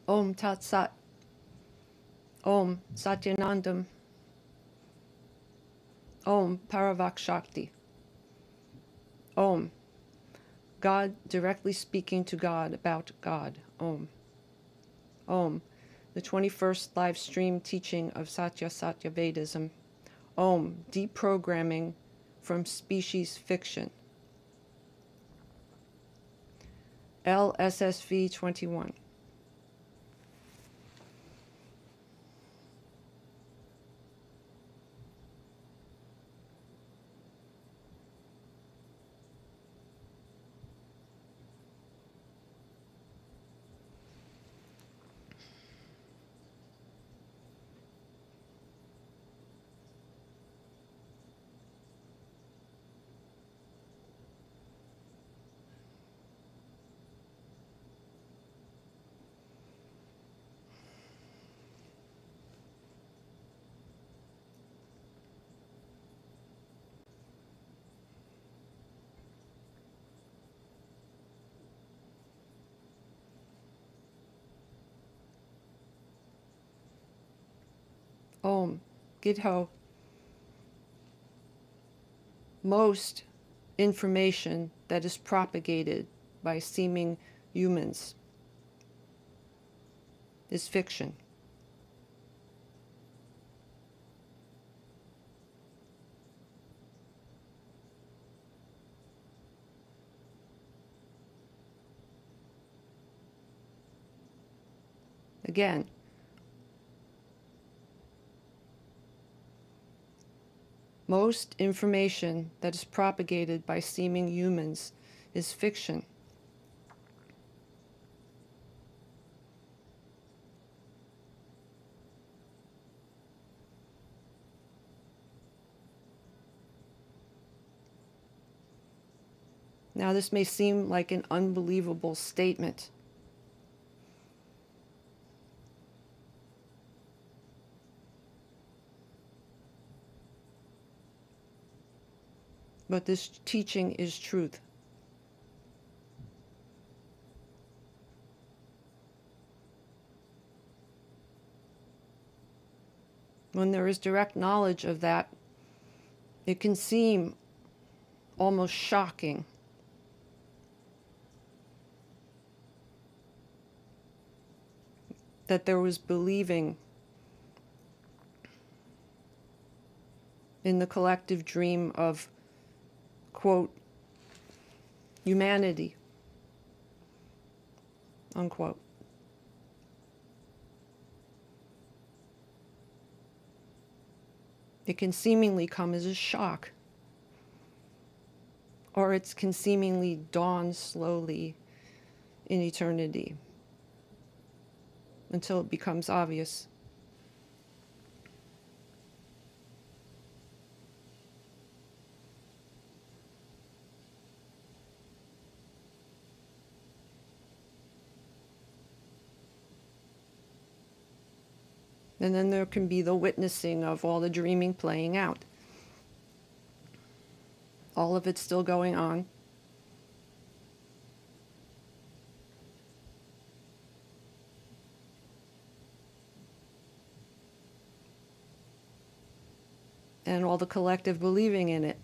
Om Tat Sat. Om Satyanandam. Om Paravak Shakti. Om. God directly speaking to God about God. Om. Om. The 21st live stream teaching of SATYAVEDISM. Om. Deprogramming from species fiction. Lssv 21. Om. Gidho. Most information that is propagated by seeming humans is fiction. Again, most information that is propagated by seeming humans is fiction. Now, this may seem like an unbelievable statement. But this teaching is truth. When there is direct knowledge of that, it can seem almost shocking. That there was believing in the collective dream of, quote, humanity, unquote. It can seemingly come as a shock, or it can seemingly dawn slowly in eternity until it becomes obvious. And then there can be the witnessing of all the dreaming playing out. All of it's still going on. And all the collective believing in it.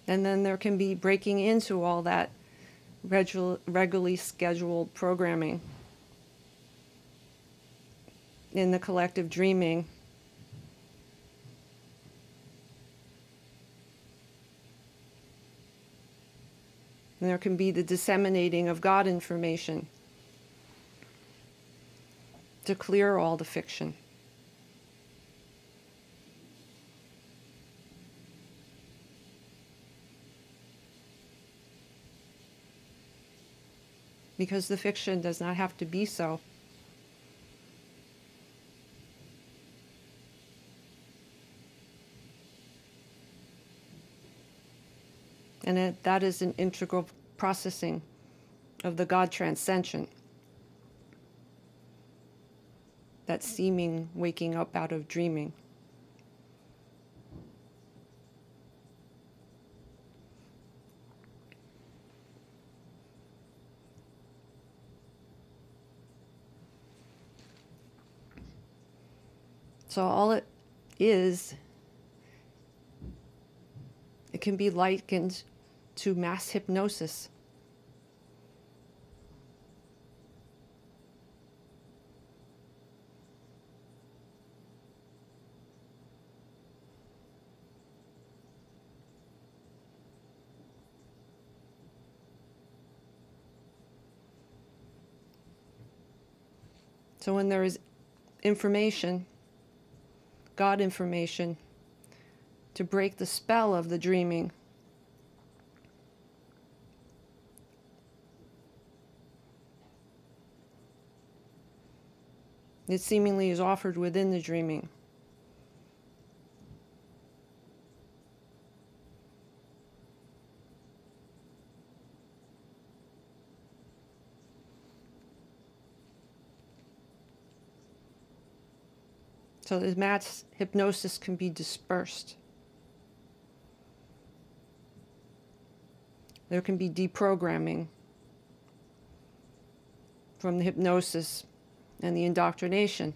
And then there can be breaking into all that regularly scheduled programming in the collective dreaming. And there can be the disseminating of God information to clear all the fiction. Because the fiction does not have to be so. And that is an integral processing of the God transcension. That seeming waking up out of dreaming. So all it is, it can be likened to mass hypnosis. So when there is information, God information, to break the spell of the dreaming, it seemingly is offered within the dreaming. So the mass hypnosis can be dispersed. There can be deprogramming from the hypnosis and the indoctrination.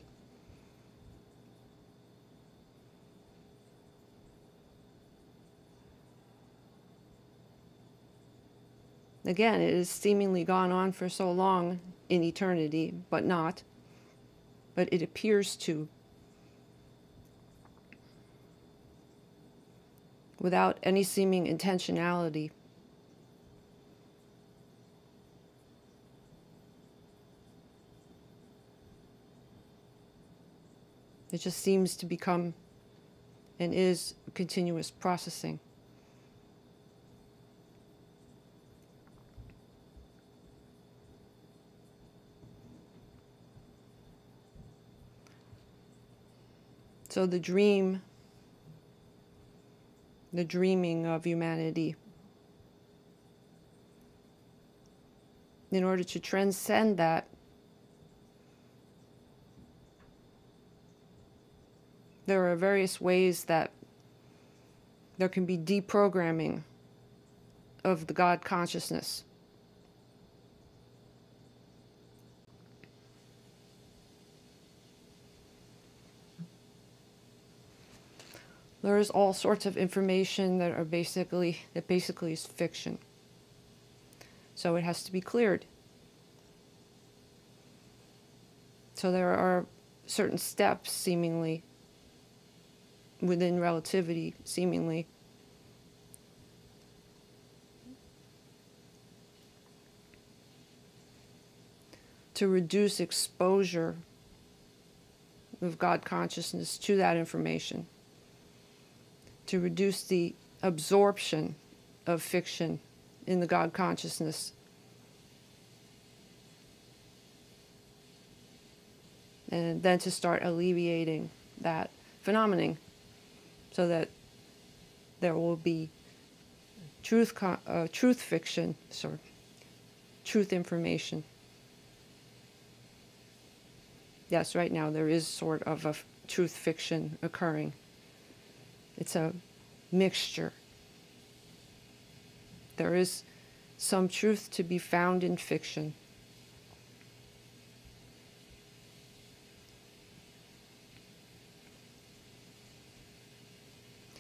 Again, it has seemingly gone on for so long in eternity, but not. But it appears to, without any seeming intentionality. It just seems to become and is continuous processing. So the dreaming of humanity, in order to transcend that, there are various ways that there can be deprogramming of the God consciousness. There is all sorts of information that basically is fiction. So it has to be cleared. So there are certain steps, seemingly, within relativity, seemingly, to reduce exposure of God consciousness to that information, to reduce the absorption of fiction in the God consciousness, and then to start alleviating that phenomenon, so that there will be truth fiction, truth information. Yes, right now there is sort of a truth fiction occurring. It's a mixture. There is some truth to be found in fiction.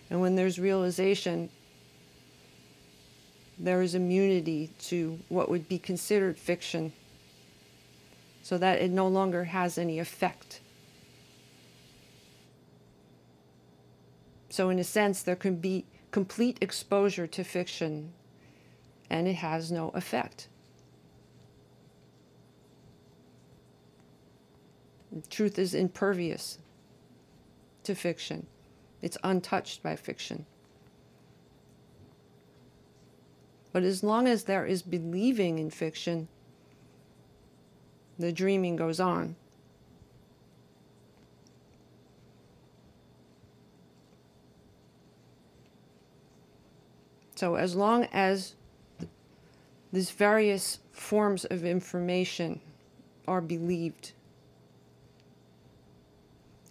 And when there's realization, there is immunity to what would be considered fiction, so that it no longer has any effect. So in a sense, there can be complete exposure to fiction, and it has no effect. Truth is impervious to fiction. It's untouched by fiction. But as long as there is believing in fiction, the dreaming goes on. So as long as these various forms of information are believed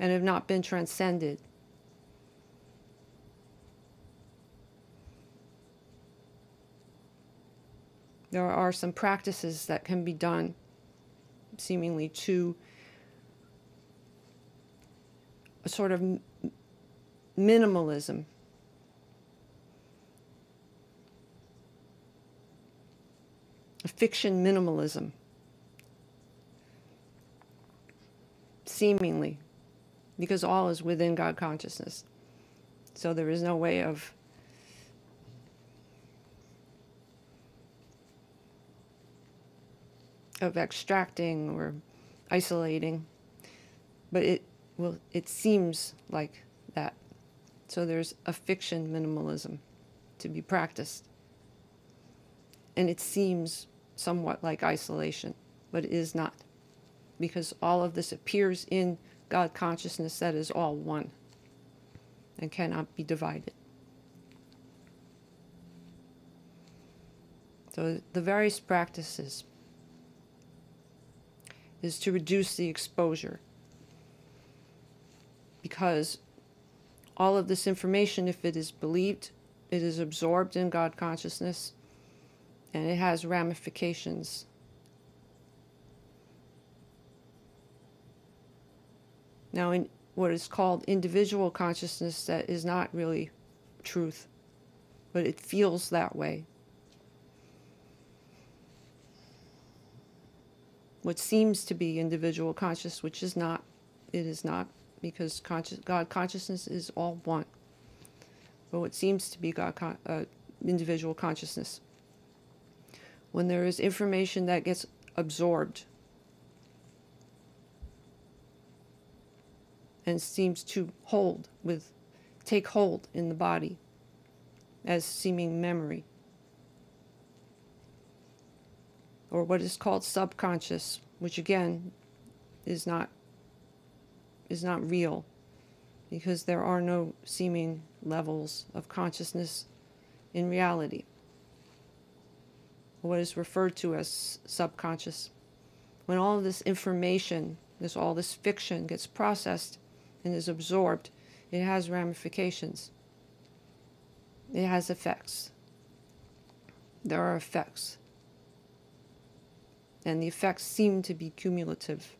and have not been transcended, there are some practices that can be done, seemingly to a sort of minimalism. A fiction minimalism. Seemingly. Because all is within God consciousness. So there is no way of extracting or isolating, but it seems like that. So there's a fiction minimalism to be practiced, and it seems somewhat like isolation, but it is not, because all of this appears in God consciousness that is all one and cannot be divided. So the various practices is to reduce the exposure, because all of this information, if it is believed, it is absorbed in God consciousness, and it has ramifications. Now, in what is called individual consciousness, that is not really truth, but it feels that way. What seems to be individual consciousness, which is not, it is not, because God consciousness is all one. But what seems to be individual consciousness, when there is information that gets absorbed and seems to take hold in the body as seeming memory, or what is called subconscious, which again is not real, because there are no seeming levels of consciousness in reality. What is referred to as subconscious, when all of this information, all this fiction gets processed and is absorbed, it has ramifications. It has effects. There are effects. And the effects seem to be cumulative.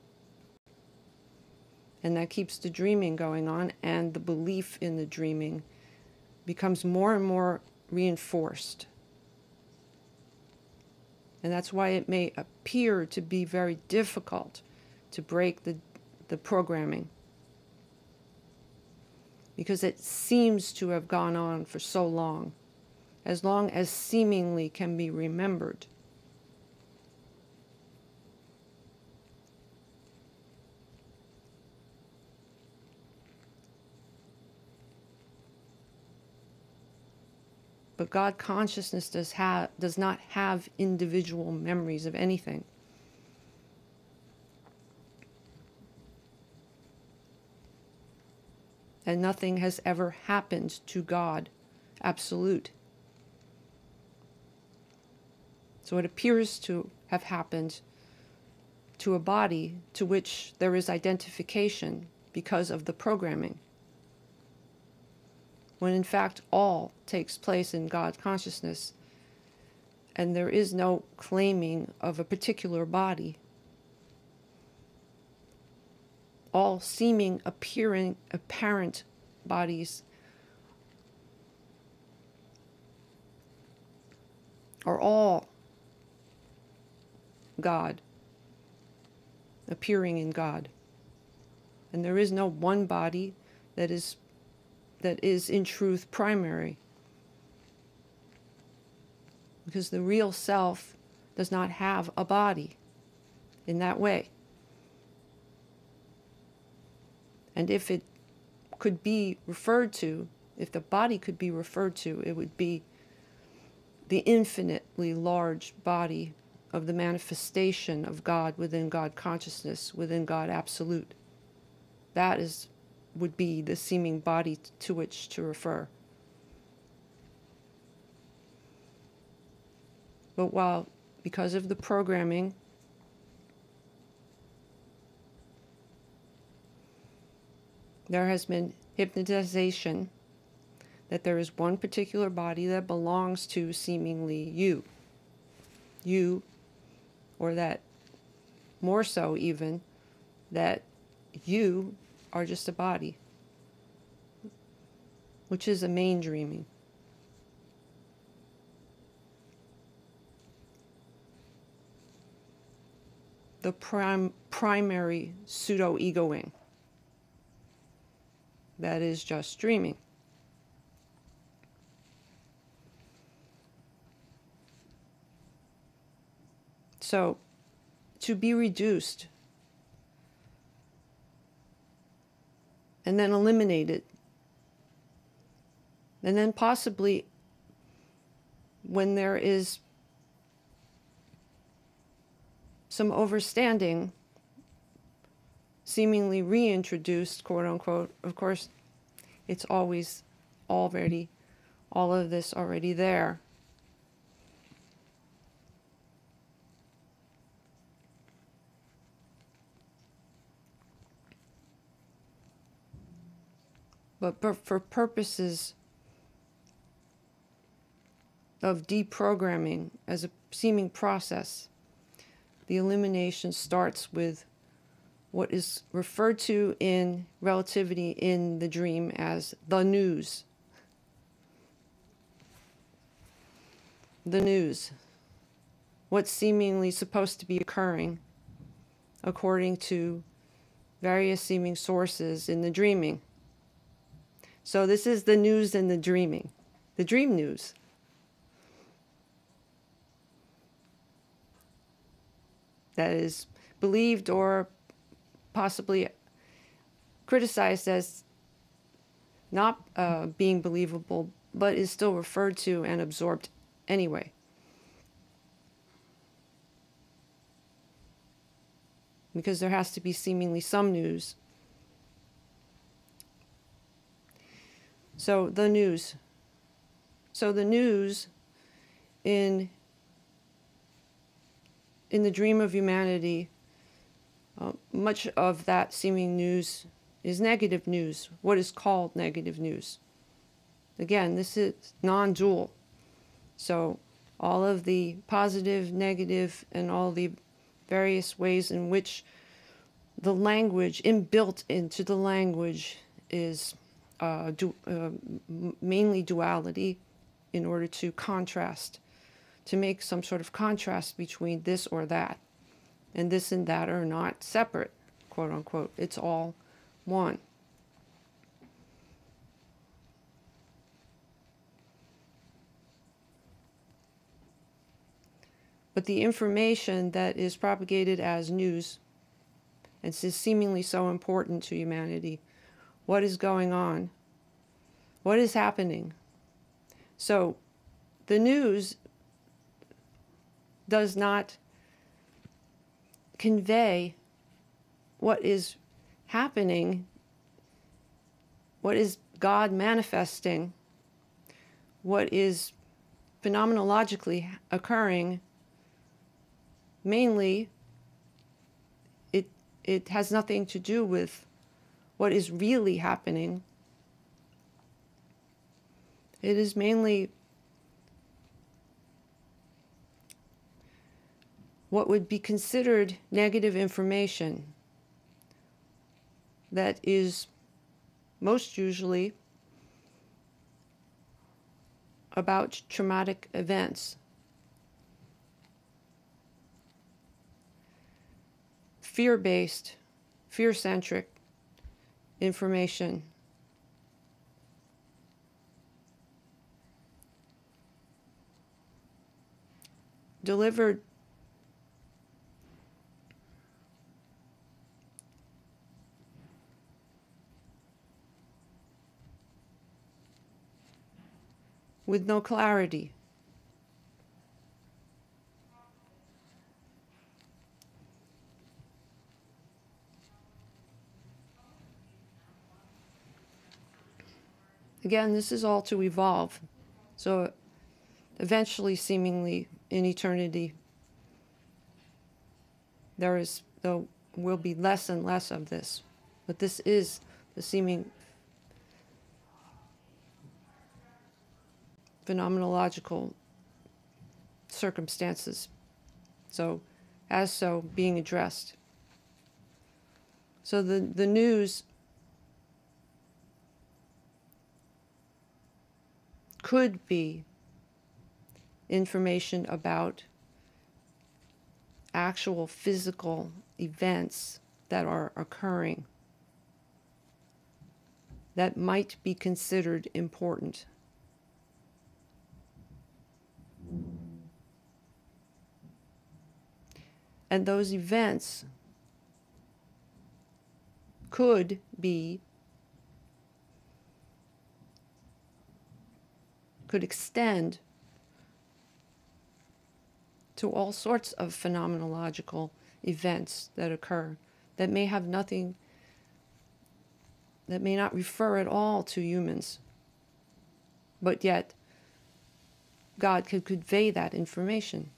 And that keeps the dreaming going on, and the belief in the dreaming becomes more and more reinforced. And that's why it may appear to be very difficult to break the programming, because it seems to have gone on for so long as seemingly can be remembered. But God consciousness does not have individual memories of anything. And nothing has ever happened to God, absolute. So it appears to have happened to a body to which there is identification because of the programming, when in fact all takes place in God consciousness, and there is no claiming of a particular body. All seeming apparent bodies are all God, appearing in God. And there is no one body that is in truth primary, because the real self does not have a body in that way. And if it could be referred to, if the body could be referred to, it would be the infinitely large body of the manifestation of God within God consciousness, within God absolute. That would be the seeming body to which to refer. But because of the programming, there has been hypnotization that there is one particular body that belongs to seemingly you, or that more so even, that you are just a body, which is a main dreaming. The primary pseudo-egoing that is just dreaming. So, to be reduced and then eliminated, and then possibly when there is some overstanding, seemingly reintroduced, quote unquote. Of course, it's always already, all of this already there. But for purposes of deprogramming as a seeming process, the elimination starts with what is referred to in relativity in the dream as the news. The news. What's seemingly supposed to be occurring according to various seeming sources in the dreaming. So this is the news in the dreaming, the dream news. That is believed or possibly criticized as not being believable, but is still referred to and absorbed anyway. Because there has to be seemingly some news. So the news. So the news in the dream of humanity, much of that seeming news is negative news, what is called negative news. Again, this is non-dual. So all of the positive, negative, and all the various ways in which the language, inbuilt into the language, is mainly duality in order to contrast, to make some sort of contrast between this or that. And this and that are not separate, quote unquote. It's all one. But the information that is propagated as news, and is seemingly so important to humanity, what is going on? What is happening? So the news does not convey what is happening, what is God manifesting, what is phenomenologically occurring. Mainly, it has nothing to do with what is really happening. It is mainly what would be considered negative information that is most usually about traumatic events. Fear-based, fear-centric information. Delivered with no clarity. Again, this is all to evolve. So eventually, seemingly in eternity, there will be less and less of this. But this is the seeming phenomenological circumstances. So, as so, being addressed. So the news could be information about actual physical events that are occurring that might be considered important. And those events could extend to all sorts of phenomenological events that occur that may have nothing, that may not refer at all to humans, but yet God could convey that information.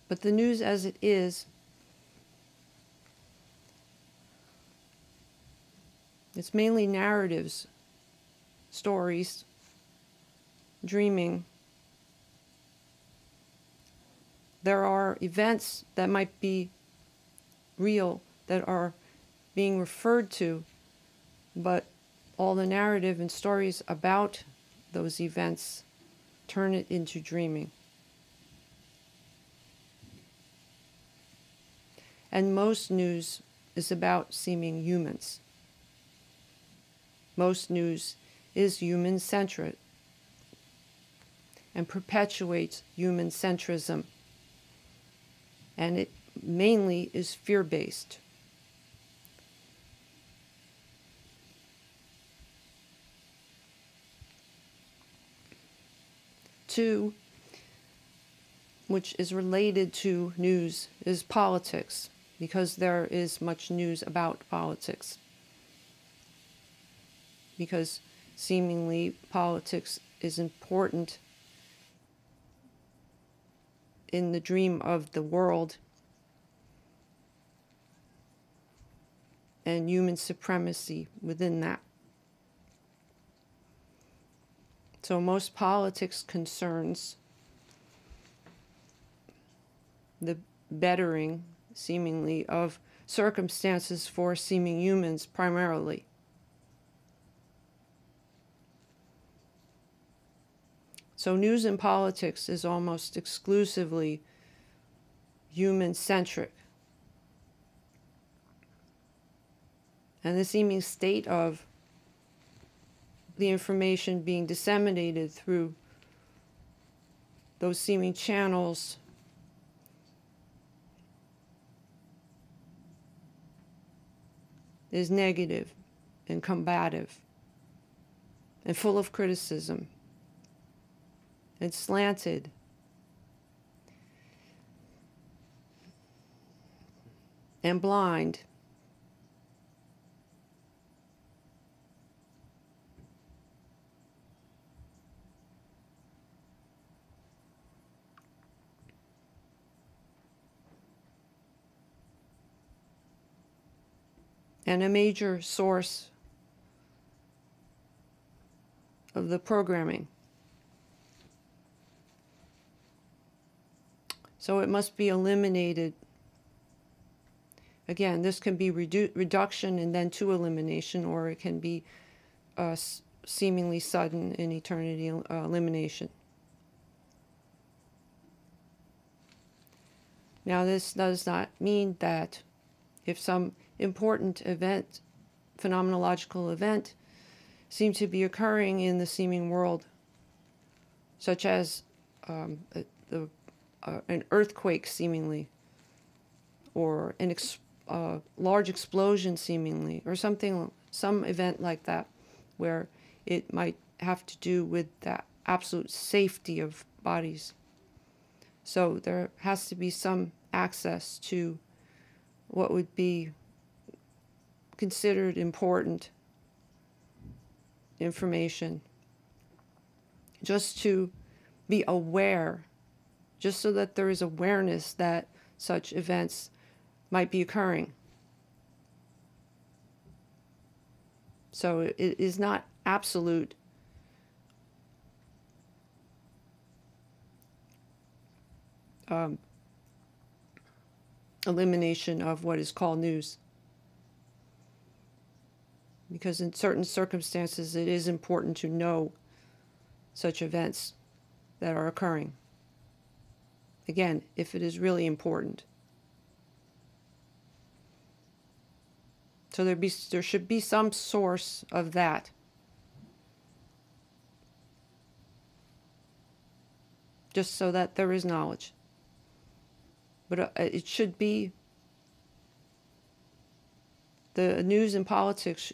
But the news as it is, it's mainly narratives, stories, dreaming. There are events that might be real that are being referred to, but all the narrative and stories about those events turn it into dreaming. And most news is about seeming humans. Most news is human-centric and perpetuates human centrism. And it mainly is fear-based. Two, which is related to news, is politics, because there is much news about politics. Because seemingly politics is important in the dream of the world and human supremacy within that. So most politics concerns the bettering, seemingly, of circumstances for seeming humans primarily. So news and politics is almost exclusively human-centric. And the seeming state of the information being disseminated through those seeming channels is negative and combative and full of criticism and slanted and blind. And a major source of the programming. So it must be eliminated. Again, this can be reduction and then to elimination, or it can be seemingly sudden in eternity elimination. Now, this does not mean that if some important event, phenomenological event, seems to be occurring in the seeming world, such as an earthquake seemingly, or a large explosion seemingly, or some event like that, where it might have to do with the absolute safety of bodies. So there has to be some access to what would be considered important information, just to be aware, just so that there is awareness that such events might be occurring. So it is not absolute. elimination of what is called news. Because in certain circumstances it is important to know such events that are occurring. Again, if it is really important. So there should be some source of that. Just so that there is knowledge. But it should be, the news and politics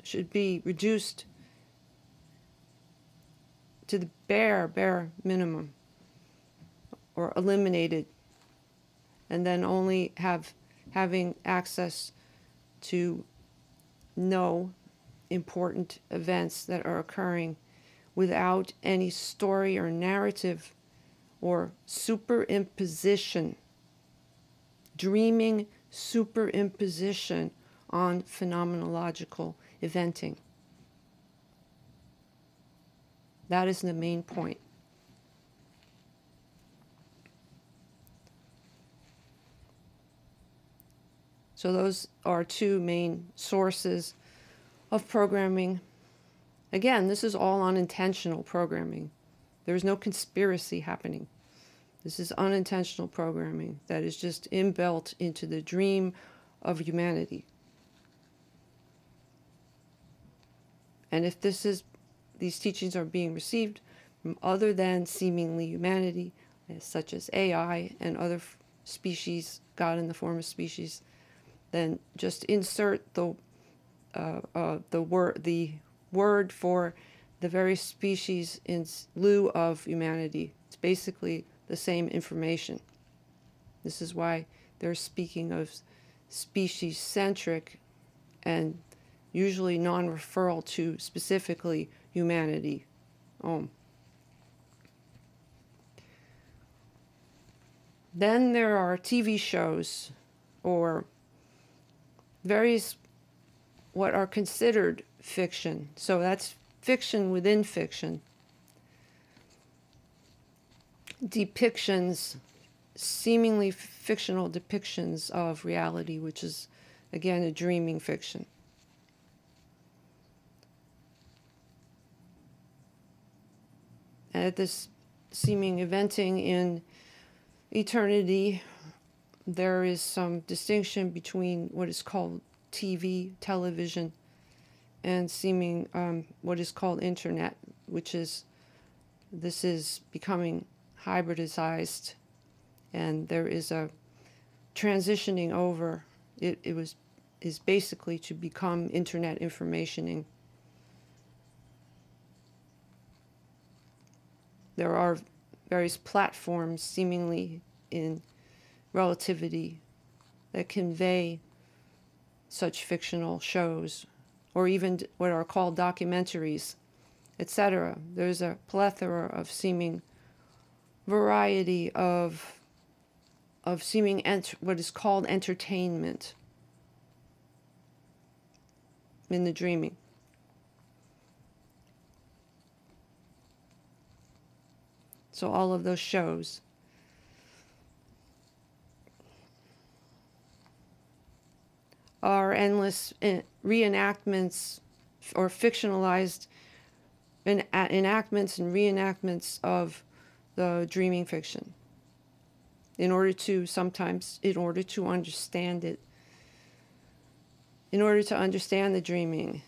should be reduced to the bare minimum, or eliminated, and then only having access to know important events that are occurring without any story or narrative or superimposition, dreaming superimposition on phenomenological eventing. That is the main point. So those are two main sources of programming. Again, this is all unintentional programming. There's no conspiracy happening. This is unintentional programming that is just inbuilt into the dream of humanity. And if these teachings are being received from other than seemingly humanity, such as AI and other species, God in the form of species, then just insert the word for the very species in lieu of humanity. It's basically the same information. This is why they're speaking of species-centric and usually non-referral to specifically humanity. Then there are TV shows or various what are considered fiction. So that's fiction within fiction. Depictions, seemingly fictional depictions of reality, which is, again, a dreaming fiction. And at this seeming eventing in eternity, there is some distinction between what is called television, and seeming what is called internet, this is becoming hybridized, and there is a transitioning over. It is basically to become internet informationing. There are various platforms seemingly in relativity that convey such fictional shows, or even what are called documentaries, etc. There's a plethora of seeming variety of seeming what is called entertainment in the dreaming. So all of those shows are endless reenactments or fictionalized enactments and reenactments of the dreaming fiction in order to understand it, in order to understand the dreaming.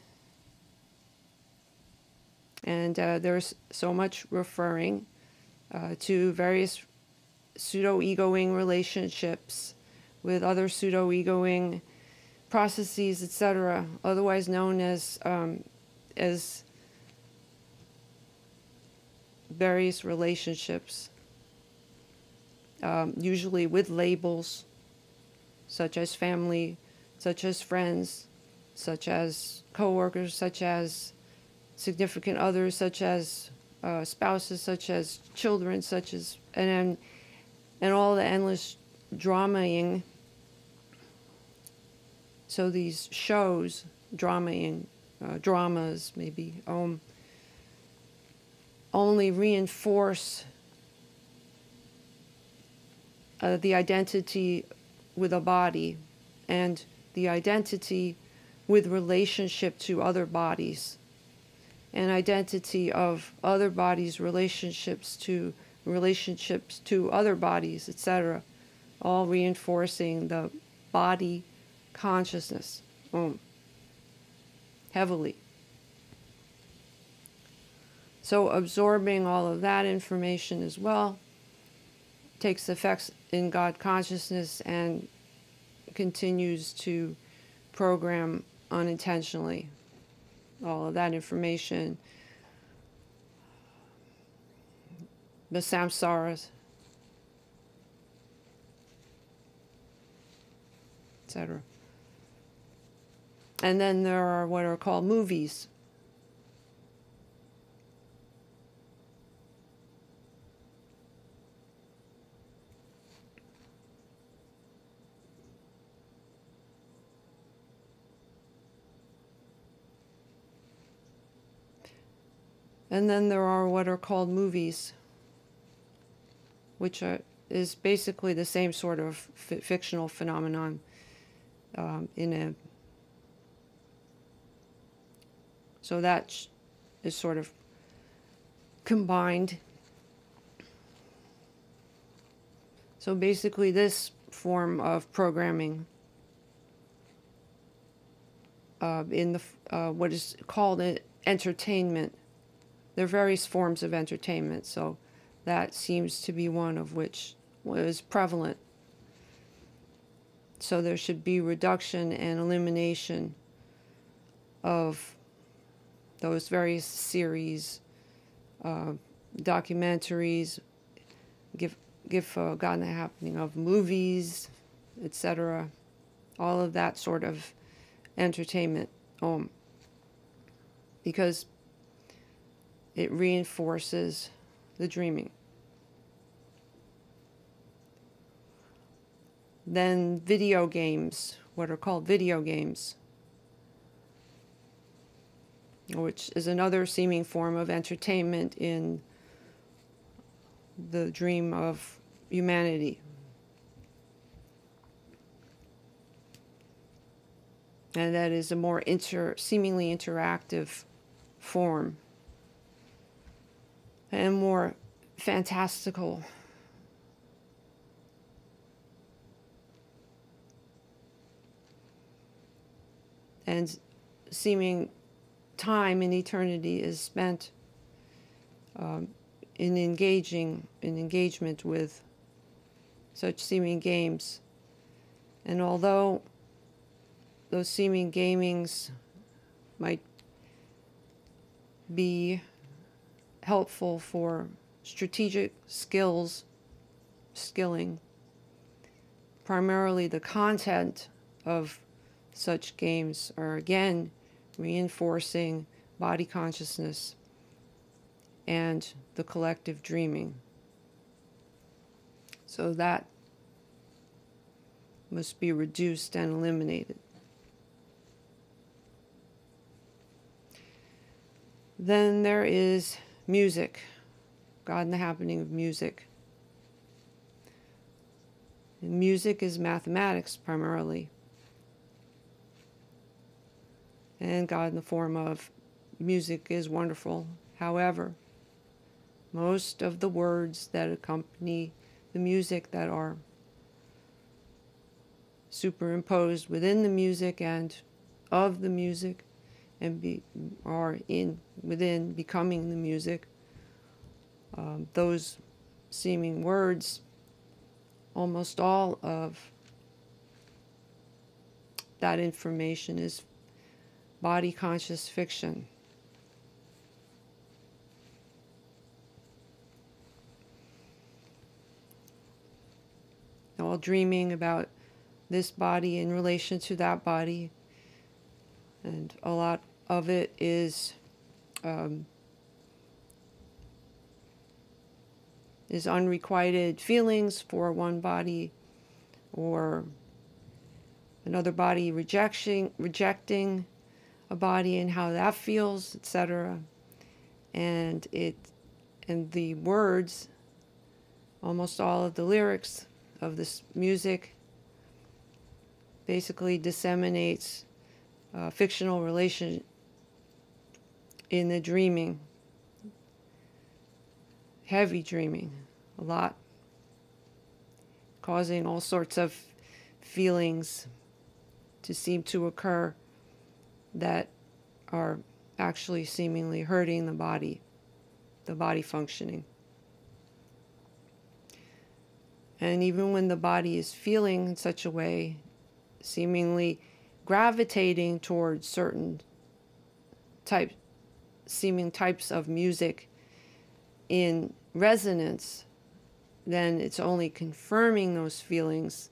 And there's so much referring to various pseudo-egoing relationships with other pseudo-egoing processes, etc., otherwise known as various relationships, usually with labels, such as family, such as friends, such as co-workers, such as significant others, such as spouses, such as children, and all the endless dramaing. So these shows, dramas maybe, only reinforce the identity with a body and the identity with relationship to other bodies, and identity of other bodies, relationships to other bodies, etc., all reinforcing the body consciousness heavily. So absorbing all of that information as well takes effects in God consciousness and continues to program unintentionally all of that information, the samsaras, etc. And then there are what are called movies. And then there are what are called movies, which is basically the same sort of fictional phenomenon so that is sort of combined. So basically this form of programming in the what is called entertainment. There are various forms of entertainment, so that seems to be one of which was prevalent. So there should be reduction and elimination of those various series, documentaries, give God and the happening of movies, etc. All of that sort of entertainment, because it reinforces the dreaming. Then video games, what are called video games, which is another seeming form of entertainment in the dream of humanity. And that is a more seemingly interactive form and more fantastical. And seeming time in eternity is spent in engagement with such seeming games. And although those seeming gamings might be helpful for strategic skilling, primarily the content of such games are again reinforcing body consciousness and the collective dreaming. So that must be reduced and eliminated. Then there is music, God and the happening of music. And music is mathematics primarily. And God in the form of music is wonderful. However, most of the words that accompany the music that are superimposed within the music and of the music and within becoming the music, those seeming words, almost all of that information is body conscious fiction. All dreaming about this body in relation to that body, and a lot of it is unrequited feelings for one body or another body, rejecting a body and how that feels, etc. And the words, almost all of the lyrics of this music basically disseminates fictional relation in the dreaming, heavy dreaming, a lot, causing all sorts of feelings to seem to occur that are actually seemingly hurting the body functioning. And even when the body is feeling in such a way, seemingly gravitating towards certain seeming types of music in resonance, then it's only confirming those feelings.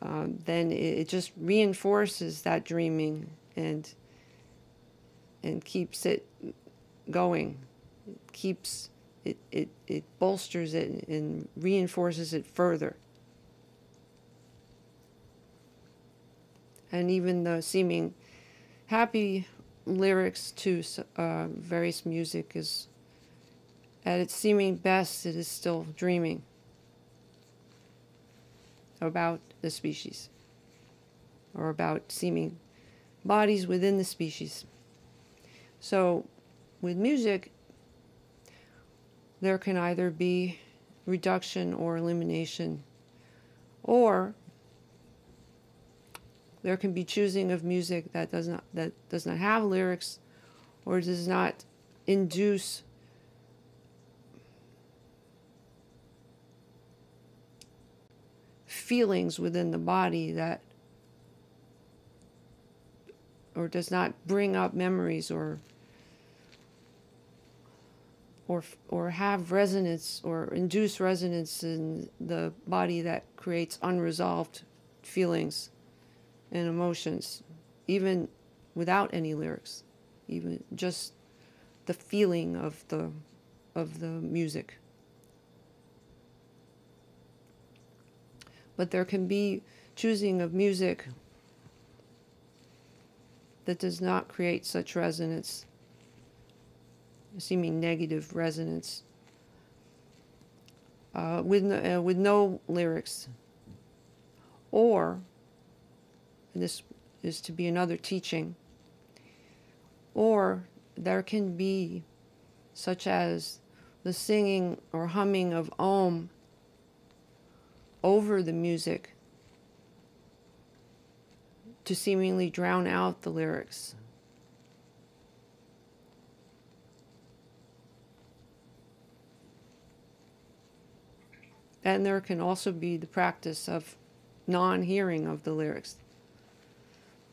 Then it just reinforces that dreaming and keeps it going. It bolsters it and reinforces it further. And even the seeming happy lyrics to various music is, at its seeming best, it is still dreaming about the species, or about seeming bodies within the species. So with music, there can either be reduction or elimination, or there can be choosing of music that does not have lyrics, or does not induce feelings within the body that, or does not bring up memories or have resonance or induce resonance in the body that creates unresolved feelings and emotions, even without any lyrics, even just the feeling of the music. But there can be choosing of music that does not create such resonance, seeming negative resonance, with no lyrics. Or, and this is to be another teaching, or there can be such as the singing or humming of Om over the music to seemingly drown out the lyrics. And there can also be the practice of non-hearing of the lyrics.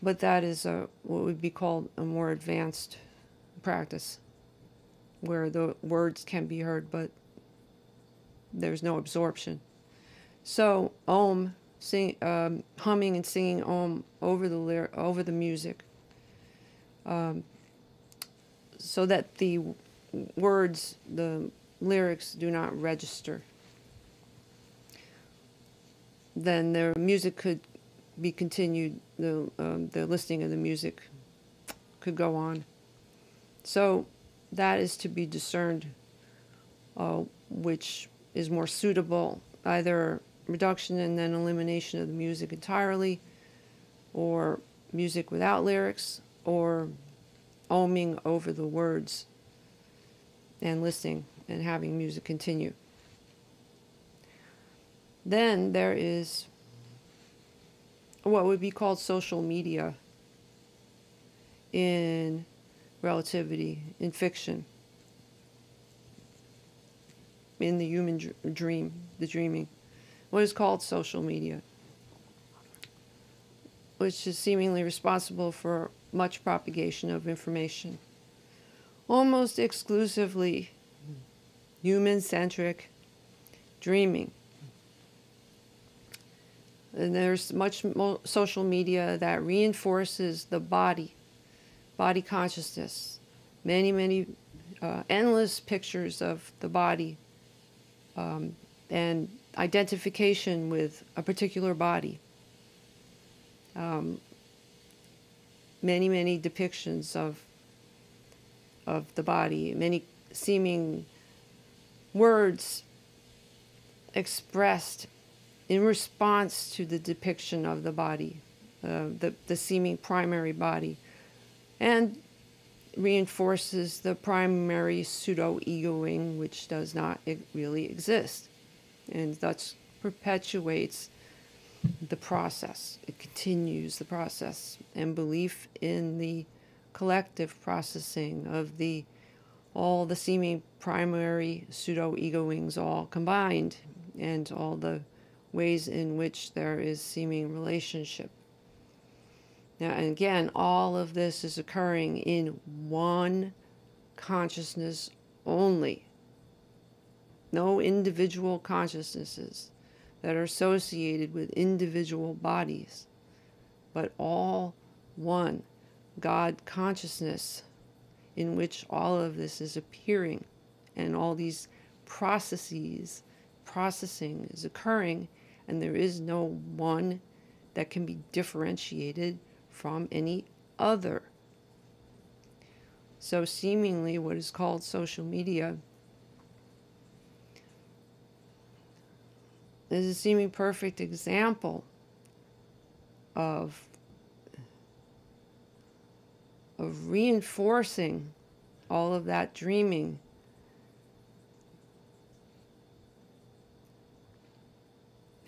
But that is what would be called a more advanced practice, where the words can be heard, but there's no absorption. So Om, humming and singing Om over the music, so that the words, the lyrics, do not register. Then the music could be continued. The listening of the music could go on. So that is to be discerned, which is more suitable, either reduction and then elimination of the music entirely, or music without lyrics, or oming over the words and listening and having music continue. Then there is what would be called social media in relativity, in fiction, in the human dream, the dreaming. What is called social media, which is seemingly responsible for much propagation of information, almost exclusively human-centric dreaming. And there's much social media that reinforces the body consciousness, many endless pictures of the body, and identification with a particular body. Many depictions of the body, many seeming words expressed in response to the depiction of the body, the seeming primary body, and reinforces the primary pseudo-egoing, which does not really exist, and thus perpetuates the process. It continues the process, and belief in the collective processing of all the seeming primary pseudo-egoings all combined, and all the ways in which there is seeming relationship. Now, and again, all of this is occurring in one consciousness only. No individual consciousnesses that are associated with individual bodies, but all one God consciousness in which all of this is appearing, and all these processing is occurring, and there is no one that can be differentiated from any other. So seemingly what is called social media is a seeming perfect example of reinforcing all of that dreaming.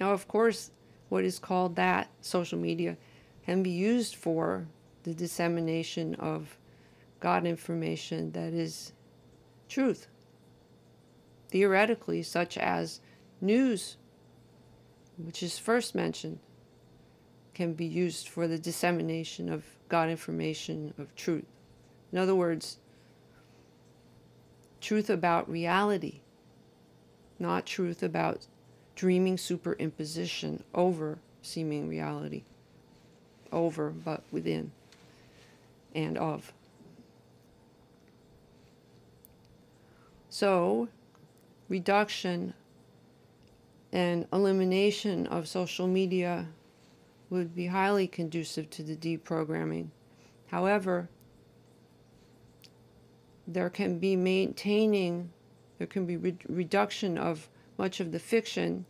Now, of course, what is called that social media can be used for the dissemination of God information that is truth, theoretically, such as news, which is first mentioned, can be used for the dissemination of God information of truth. In other words, truth about reality, not truth about dreaming superimposition over seeming reality. Over, but within and of. So, reduction and elimination of social media would be highly conducive to the deprogramming. However, there can be reduction of much of the fiction,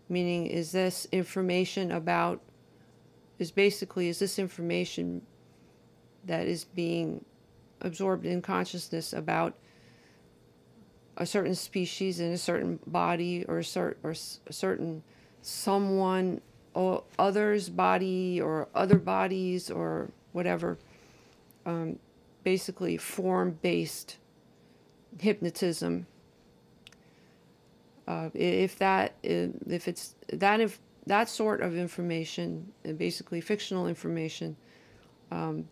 meaning is this information that is being absorbed in consciousness about a certain species in a certain body, or a certain someone or other's body or other bodies or whatever, basically form-based hypnotism. If that sort of information, basically fictional information,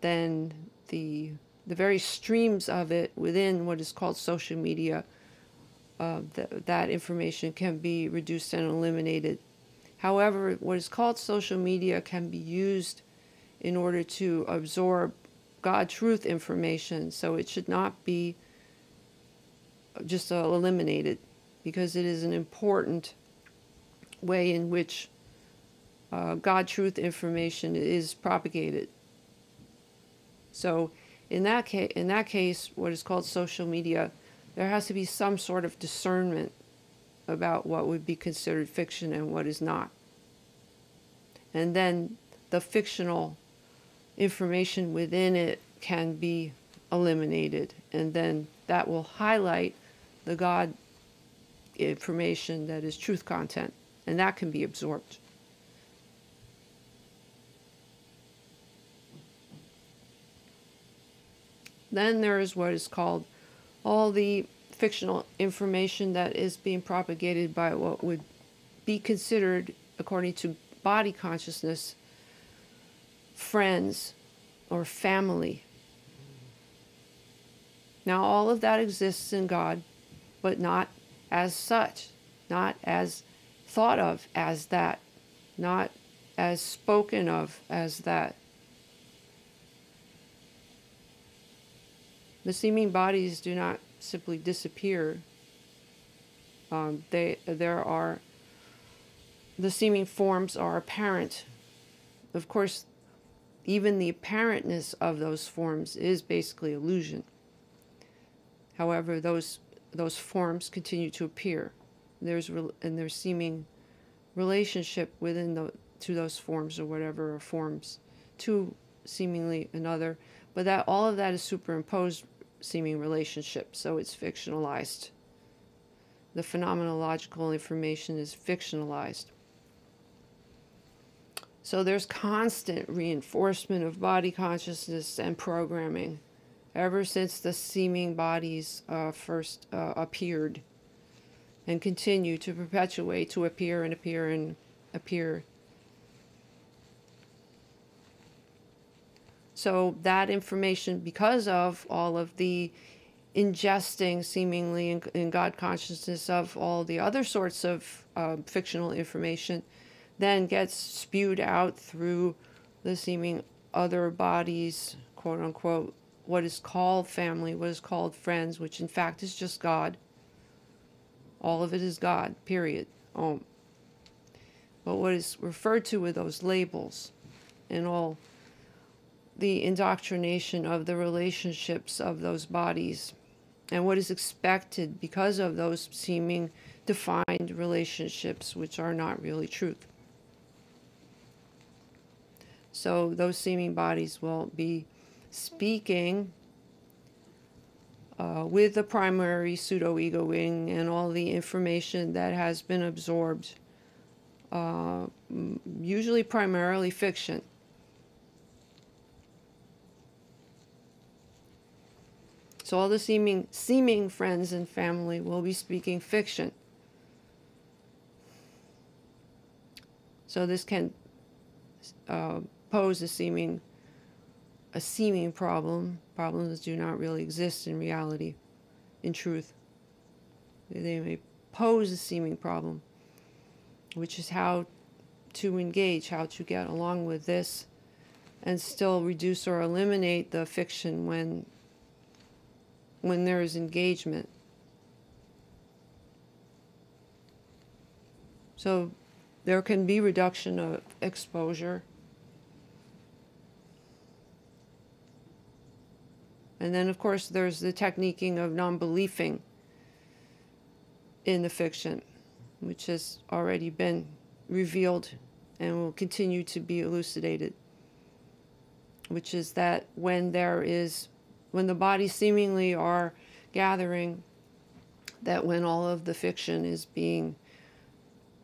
then the very streams of it within what is called social media, that information can be reduced and eliminated. However, what is called social media can be used in order to absorb God truth information, so it should not be just eliminated, because it is an important way in which God truth information is propagated. So in that case, what is called social media, there has to be some sort of discernment about what would be considered fiction and what is not. And then the fictional information within it can be eliminated, and then that will highlight the God information that is truth content, and that can be absorbed. Then there is what is called all the fictional information that is being propagated by what would be considered, according to body consciousness, friends or family. Now, all of that exists in God, but not as such, not as thought of as that, not as spoken of as that. The seeming bodies do not simply disappear. The seeming forms are apparent. Of course, even the apparentness of those forms is basically illusion. However, those forms continue to appear. There's seeming relationship within to those forms, or whatever, or forms to seemingly another, but that all of that is superimposed seeming relationship, so it's fictionalized. The phenomenological information is fictionalized. So there's constant reinforcement of body consciousness and programming ever since the seeming bodies first appeared, and continue to perpetuate, to appear and appear and appear. So that information, because of all of the ingesting seemingly in God consciousness of all the other sorts of fictional information, then gets spewed out through the seeming other bodies, quote unquote, what is called family, what is called friends, which in fact is just God. All of it is God, period. But what is referred to with those labels and all the indoctrination of the relationships of those bodies, and what is expected because of those seeming defined relationships, which are not really truth. So those seeming bodies will be speaking with the primary pseudo-ego wing and all the information that has been absorbed, usually primarily fiction. So all the seeming friends and family will be speaking fiction. So this can pose a seeming problem. Problems do not really exist in reality, in truth. They may pose a seeming problem, which is how to engage, how to get along with this, and still reduce or eliminate the fiction when there is engagement. So there can be reduction of exposure. And then, of course, there's the techniquing of non-believing in the fiction, which has already been revealed and will continue to be elucidated, which is that when the bodies seemingly are gathering, that when all of the fiction is being,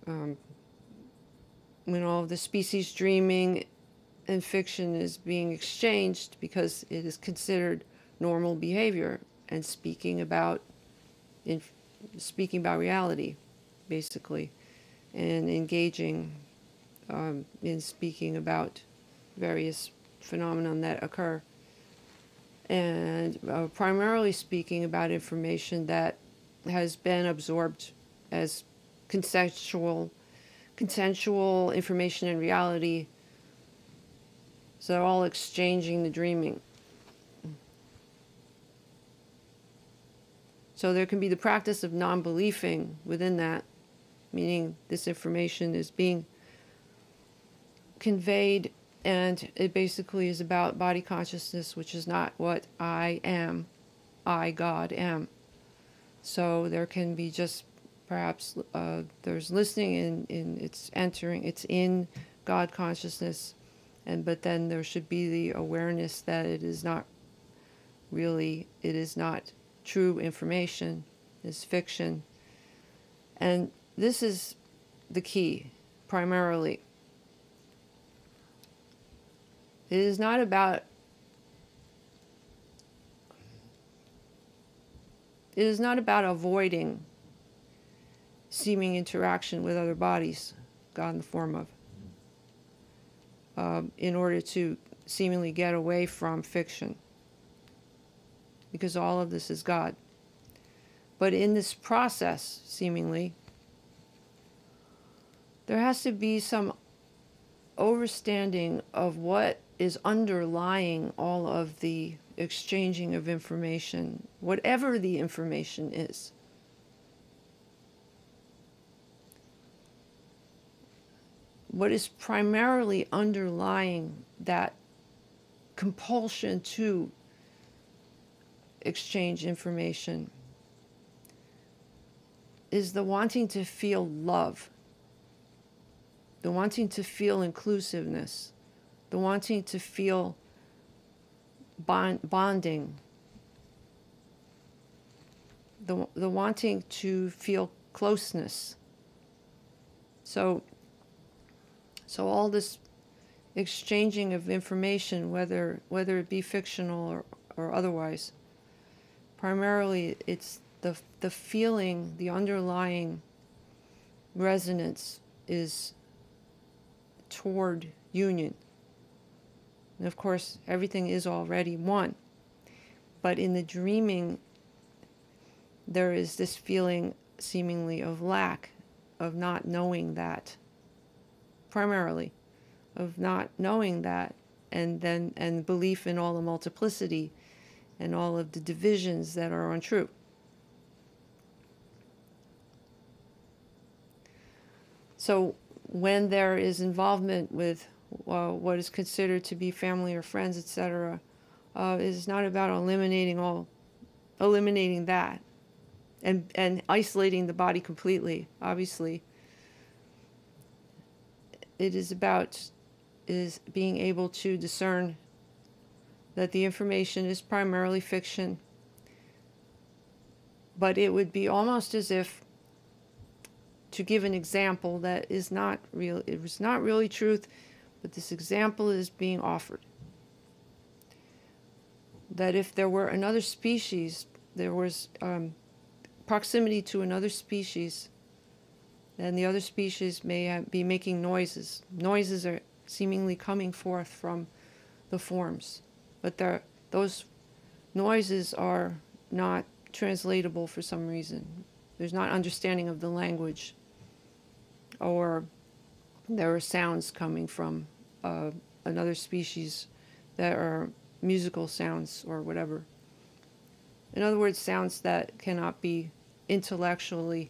when all of the species dreaming and fiction is being exchanged, because it is considered normal behavior and speaking about reality, basically, and engaging in speaking about various phenomena that occur, and primarily speaking about information that has been absorbed as consensual information in reality. So they're all exchanging the dreaming. So there can be the practice of non-believing within that, meaning this information is being conveyed, and it basically is about body consciousness, which is not what I am, I, God, am. So there can be just perhaps there's listening in it's entering, it's in God consciousness, but then there should be the awareness that it is not true information, is fiction. And this is the key, primarily. It is not about avoiding seeming interaction with other bodies, God in the form of, in order to seemingly get away from fiction, because all of this is God. But in this process, seemingly, there has to be some overstanding of what is underlying all of the exchanging of information, whatever the information is. What is primarily underlying that compulsion to exchange information is the wanting to feel love. the wanting to feel inclusiveness, the wanting to feel bonding, the wanting to feel closeness. So all this exchanging of information, whether it be fictional or otherwise, primarily it's the feeling, the underlying resonance is toward union. And of course, everything is already one. But in the dreaming, there is this feeling seemingly of lack, of not knowing that, primarily, of not knowing that, and belief in all the multiplicity and all of the divisions that are untrue. So when there is involvement with what is considered to be family or friends, etc., it is not about eliminating that and isolating the body completely. Obviously, it is about being able to discern that the information is primarily fiction, but it would be almost as if, to give an example that is not real, it was not really truth, but this example is being offered. That if there were another species, there was proximity to another species, then the other species may be making noises. Noises are seemingly coming forth from the forms, but those noises are not translatable for some reason. There's not understanding of the language, or there are sounds coming from another species that are musical sounds or whatever. In other words, sounds that cannot be intellectually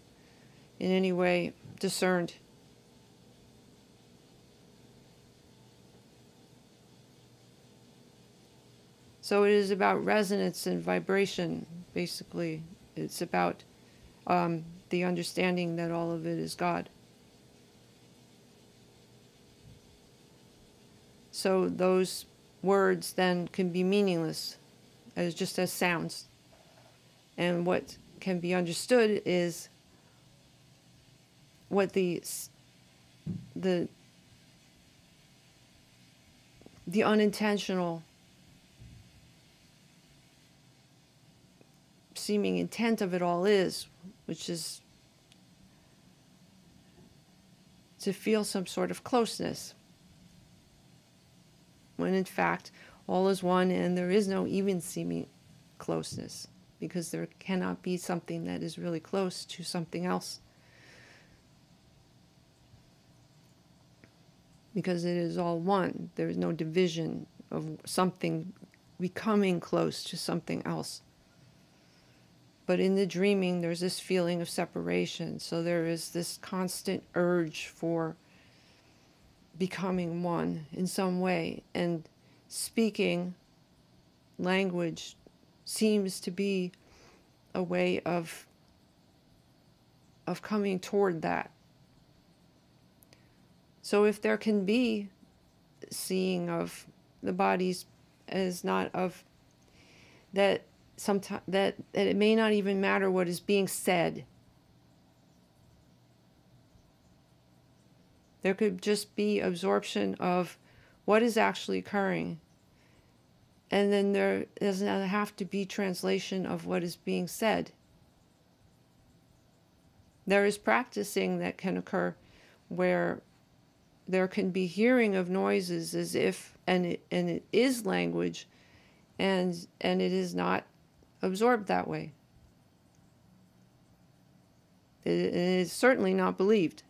in any way discerned. So it is about resonance and vibration, basically. It's about the understanding that all of it is God. So those words then can be meaningless, just as sounds. And what can be understood is what the unintentional seeming intent of it all is, which is to feel some sort of closeness, when in fact all is one and there is no even seeming closeness, because there cannot be something that is really close to something else, because it is all one. There is no division of something becoming close to something else. But in the dreaming, there's this feeling of separation. So there is this constant urge for becoming one in some way. And speaking language seems to be a way of coming toward that. So if there can be seeing of the bodies as not of that, sometimes that it may not even matter what is being said. There could just be absorption of what is actually occurring, and then there doesn't have to be translation of what is being said. There is practicing that can occur where there can be hearing of noises as if, and it is language, and it is not absorbed that way. It is certainly not believed.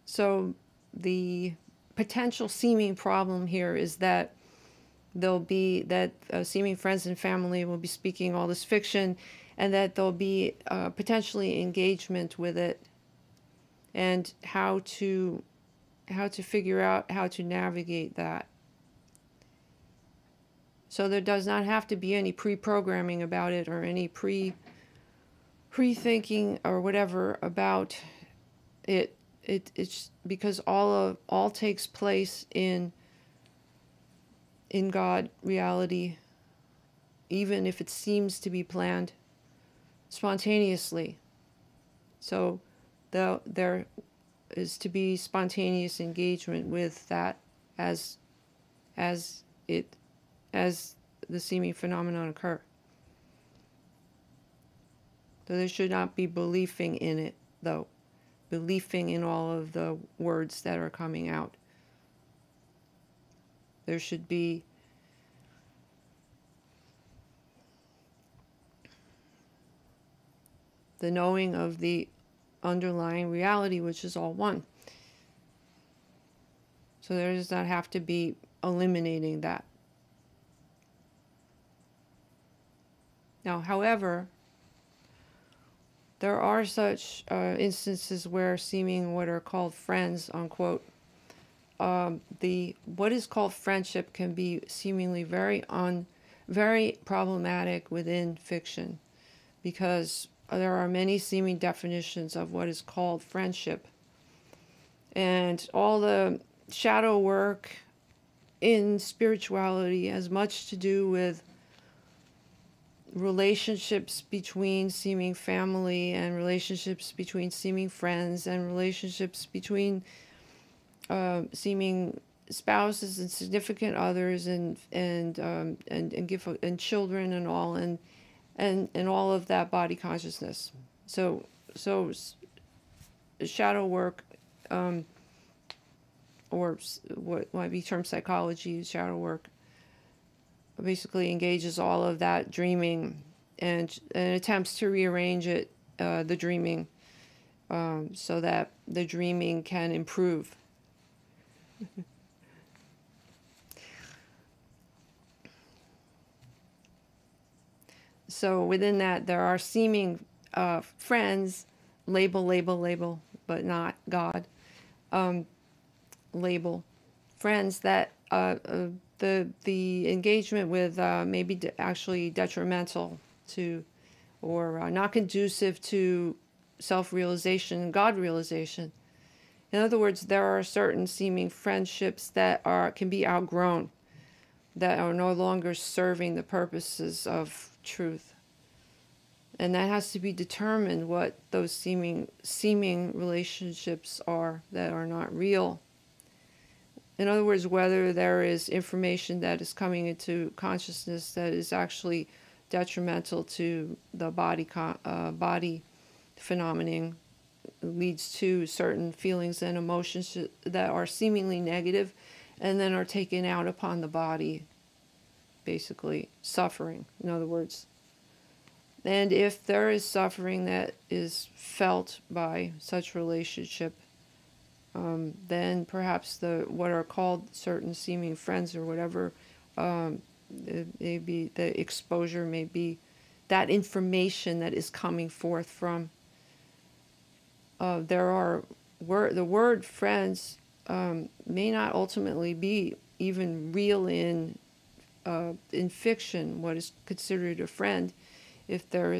So the potential seeming problem here is that there'll be that seeming friends and family will be speaking all this fiction, and that there'll be potentially engagement with it, and how to figure out how to navigate that. So there does not have to be any pre-programming about it, or any pre-thinking or whatever about it. It's because all takes place in God reality, even if it seems to be planned spontaneously. So there is to be spontaneous engagement with that as the seeming phenomenon occur. So there should not be believing in it, though. Believing in all of the words that are coming out. There should be the knowing of the underlying reality, which is all one. So there does not have to be eliminating that. Now, however, there are such instances where seeming what are called friends, unquote, what is called friendship can be seemingly very problematic within fiction, because there are many seeming definitions of what is called friendship, and all the shadow work in spirituality has much to do with relationships between seeming family and relationships between seeming friends and relationships between seeming spouses and significant others and children and all and all of that body consciousness. So shadow work, or what might be termed psychology, shadow work, basically engages all of that dreaming and attempts to rearrange it, the dreaming, so that the dreaming can improve. So within that, there are seeming friends, label, but not God. Label friends that the engagement with may be actually detrimental to, or not conducive to self-realization and God realization. In other words, there are certain seeming friendships that can be outgrown, that are no longer serving the purposes of truth. And that has to be determined, what those seeming relationships are that are not real. In other words, whether there is information that is coming into consciousness that is actually detrimental to the body phenomenon, leads to certain feelings and emotions that are seemingly negative and then are taken out upon the body, basically suffering, in other words. And if there is suffering that is felt by such relationship, then perhaps what are called certain seeming friends or whatever, maybe the exposure may be that information that is coming forth from. The word friends may not ultimately be even real in fiction, what is considered a friend, if there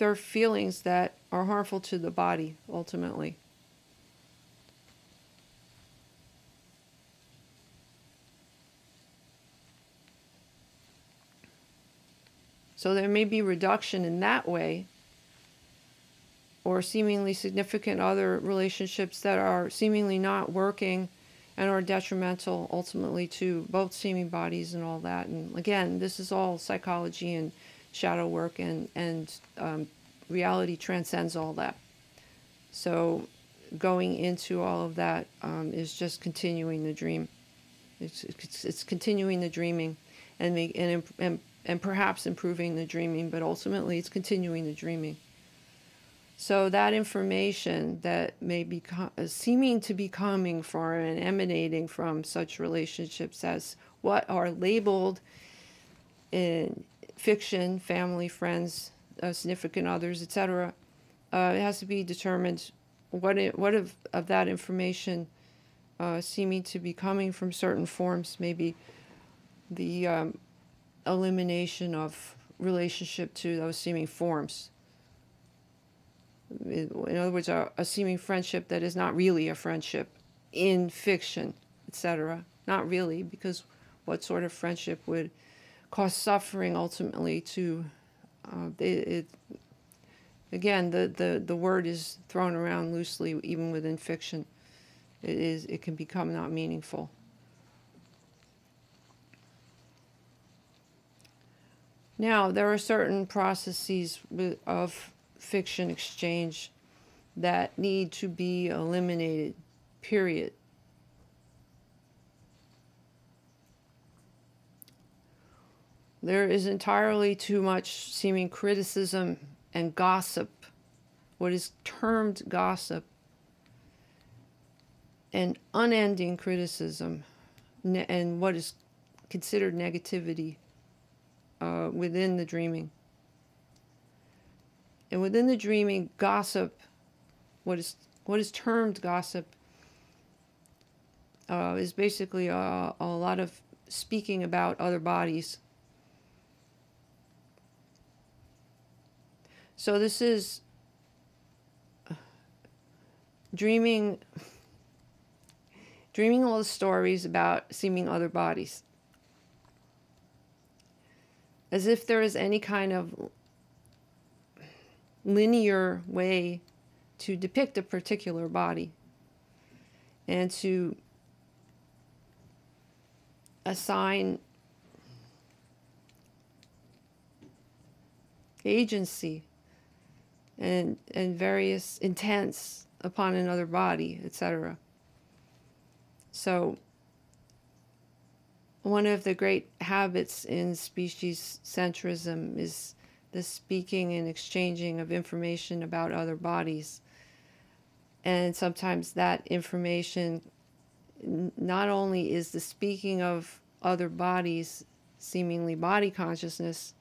are feelings that are harmful to the body, ultimately. So there may be reduction in that way, or seemingly significant other relationships that are seemingly not working and are detrimental ultimately to both seeming bodies and all that. And again, this is all psychology and shadow work, and reality transcends all that. So going into all of that is just continuing the dream. It's continuing the dreaming and perhaps improving the dreaming, but ultimately it's continuing the dreaming. So that information that may be seeming to be coming from and emanating from such relationships as what are labeled in fiction, family, friends, significant others, etc., it has to be determined what of that information seeming to be coming from certain forms, maybe the elimination of relationship to those seeming forms. In other words, a seeming friendship that is not really a friendship in fiction, etc. Not really, because what sort of friendship would cause suffering ultimately to again, the word is thrown around loosely even within fiction. It can become not meaningful. Now, there are certain processes of fiction exchange that need to be eliminated, period. There is entirely too much seeming criticism and gossip, what is termed gossip, and unending criticism, and what is considered negativity within the dreaming. And within the dreaming, gossip, what is termed gossip, is basically a lot of speaking about other bodies. So this is dreaming all the stories about seeming other bodies, as if there is any kind of linear way to depict a particular body and to assign agency and various intents upon another body, etc. So one of the great habits in species centrism is the speaking and exchanging of information about other bodies. And sometimes that information not only is the speaking of other bodies, seemingly body consciousness,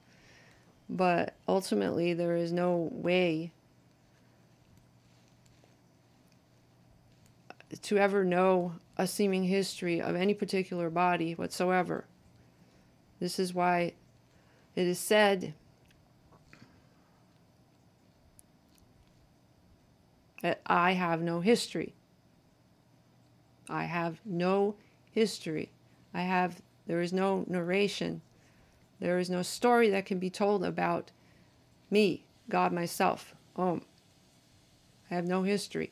but ultimately there is no way to ever know a seeming history of any particular body whatsoever. This is why it is said that I have no history. I have no history. There is no narration. There is no story that can be told about me, God myself. I have no history.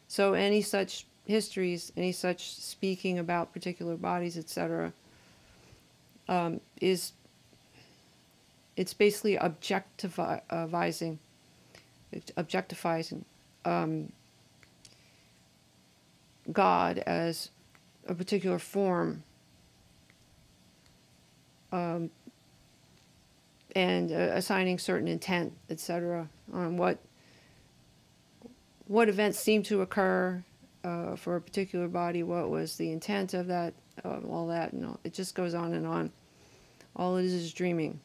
So any such histories, any such speaking about particular bodies, etc., it's basically objectifying God as a particular form, and assigning certain intent, etc., on what events seem to occur for a particular body, what was the intent of that, all that, and all. It just goes on and on. All it is dreaming.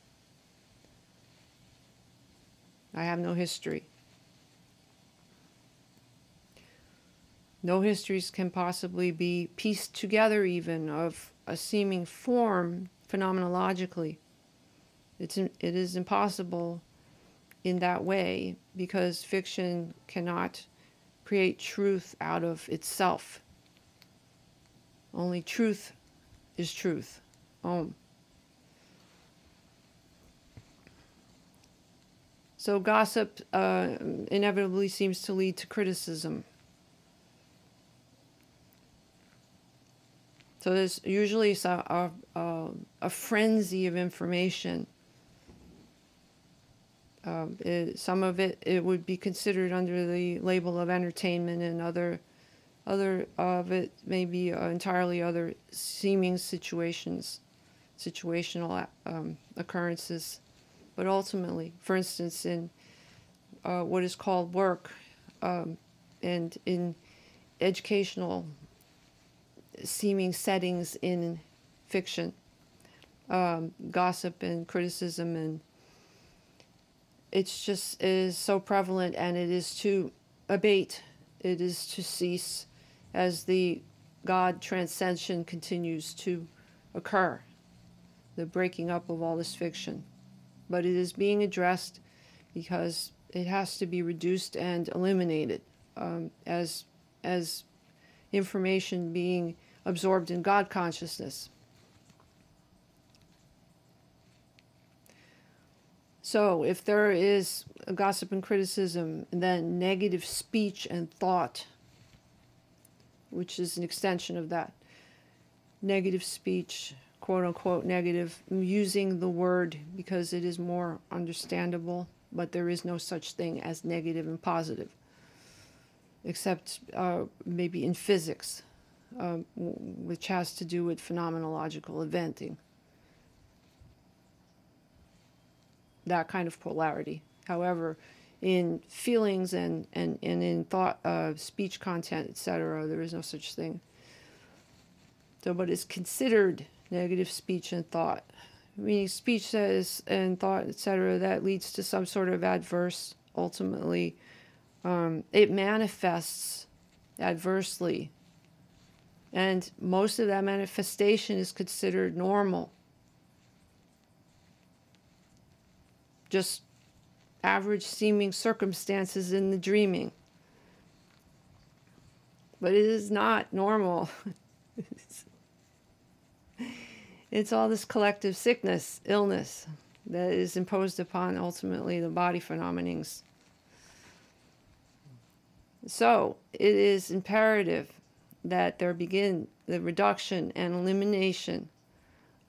I have no history. No histories can possibly be pieced together even of a seeming form phenomenologically. It is impossible in that way, because fiction cannot create truth out of itself. Only truth is truth. So gossip inevitably seems to lead to criticism. So there's usually a frenzy of information. Some of it would be considered under the label of entertainment, and other of it may be entirely other seeming situational occurrences. But ultimately, for instance, in what is called work, and in educational seeming settings in fiction, gossip and criticism, and it is so prevalent, and it is to abate, it is to cease, as the God transcension continues to occur, the breaking up of all this fiction. But it is being addressed because it has to be reduced and eliminated as information being absorbed in God consciousness. So if there is a gossip and criticism, and then negative speech and thought, which is an extension of that, negative speech, quote unquote negative, I'm using the word because it is more understandable, but there is no such thing as negative and positive, except maybe in physics, which has to do with phenomenological eventing. That kind of polarity. However, in feelings and in thought, speech content, etc., there is no such thing. So, but it's considered negative speech and thought, meaning speech says and thought, etc., that leads to some sort of adverse. Ultimately, it manifests adversely, and most of that manifestation is considered normal. Just average seeming circumstances in the dreaming. But it is not normal. It's all this collective sickness, illness, that is imposed upon ultimately the body phenomenings. So it is imperative that there begin the reduction and elimination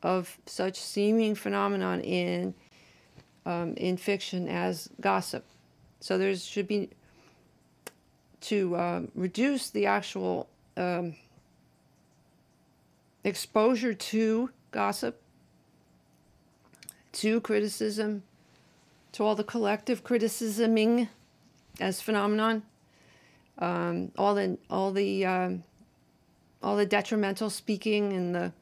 of such seeming phenomenon in fiction as gossip. So there should be, to reduce the actual exposure to gossip, to criticism, to all the collective criticisming as phenomenon, all the detrimental speaking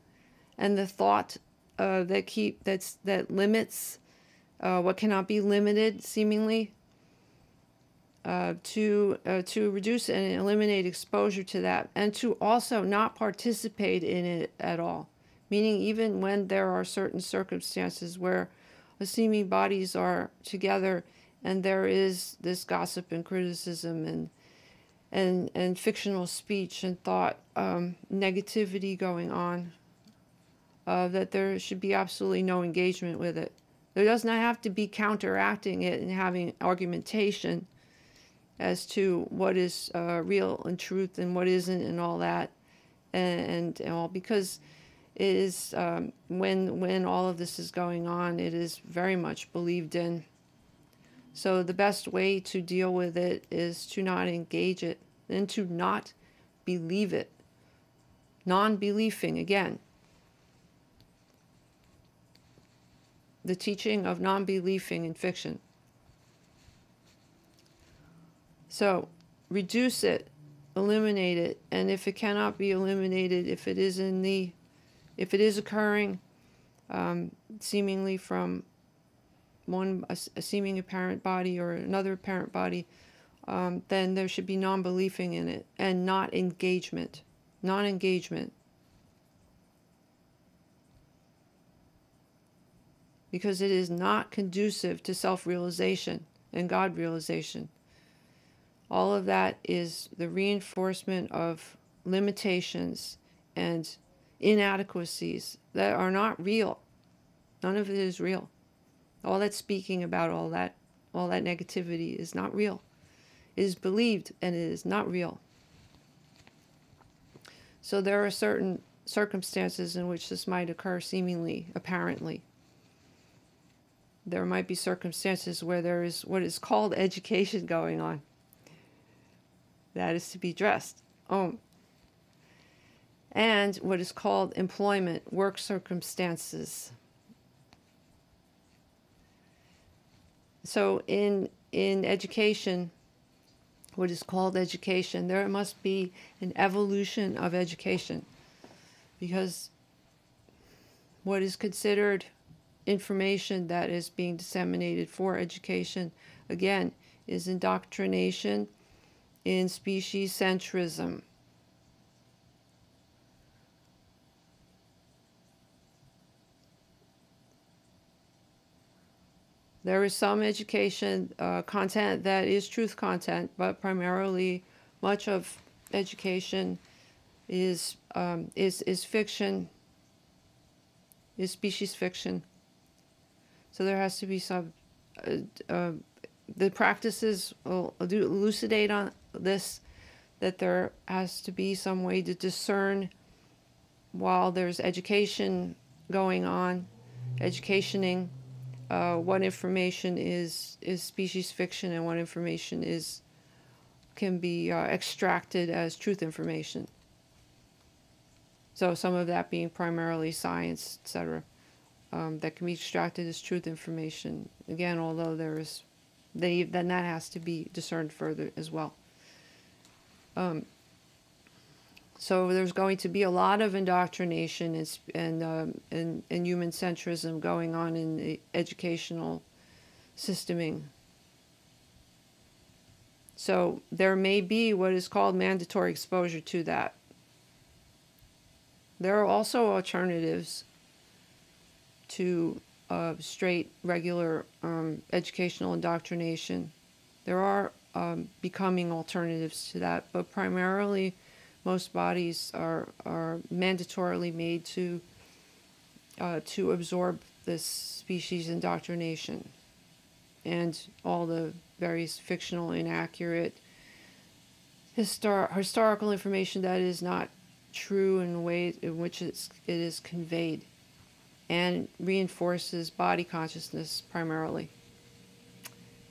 and the thought that limits what cannot be limited, seemingly, to reduce and eliminate exposure to that, and to also not participate in it at all. Meaning, even when there are certain circumstances where the seeming bodies are together, and there is this gossip and criticism and fictional speech and thought, negativity going on, that there should be absolutely no engagement with it. There does not have to be counteracting it and having argumentation as to what is real and truth and what isn't and all that, and all, because it is, when all of this is going on, it is very much believed in. So the best way to deal with it is to not engage it and to not believe it. Non-believing, again. The teaching of non-believing in fiction. So reduce it, eliminate it, and if it cannot be eliminated, if it is occurring seemingly from a seeming apparent body or another apparent body, then there should be non-believing in it and not engagement, non-engagement. Because it is not conducive to self-realization and God-realization. All of that is the reinforcement of limitations and inadequacies that are not real. None of it is real. All that speaking about all that negativity is not real. It is believed and it is not real. So there are certain circumstances in which this might occur seemingly, apparently. There might be circumstances where there is what is called education going on. That is to be addressed. And what is called employment, work circumstances. So in education, what is called education, there must be an evolution of education. Because what is considered information that is being disseminated for education, again, is indoctrination in species centrism. There is some education content that is truth content, but primarily much of education is fiction, is species fiction. So there has to be some, the practices will elucidate on this, that there has to be some way to discern while there's education going on, educationing, what information is species fiction and what information can be extracted as truth information. So some of that being primarily science, etc., that can be extracted as truth information. Again, although then that has to be discerned further as well. So there's going to be a lot of indoctrination and human centrism going on in the educational systeming. So there may be what is called mandatory exposure to that. There are also alternatives to straight, regular educational indoctrination. There are becoming alternatives to that, but primarily most bodies are mandatorily made to absorb this species indoctrination and all the various fictional, inaccurate, historical information that is not true in the way in which it is conveyed, and reinforces body consciousness primarily,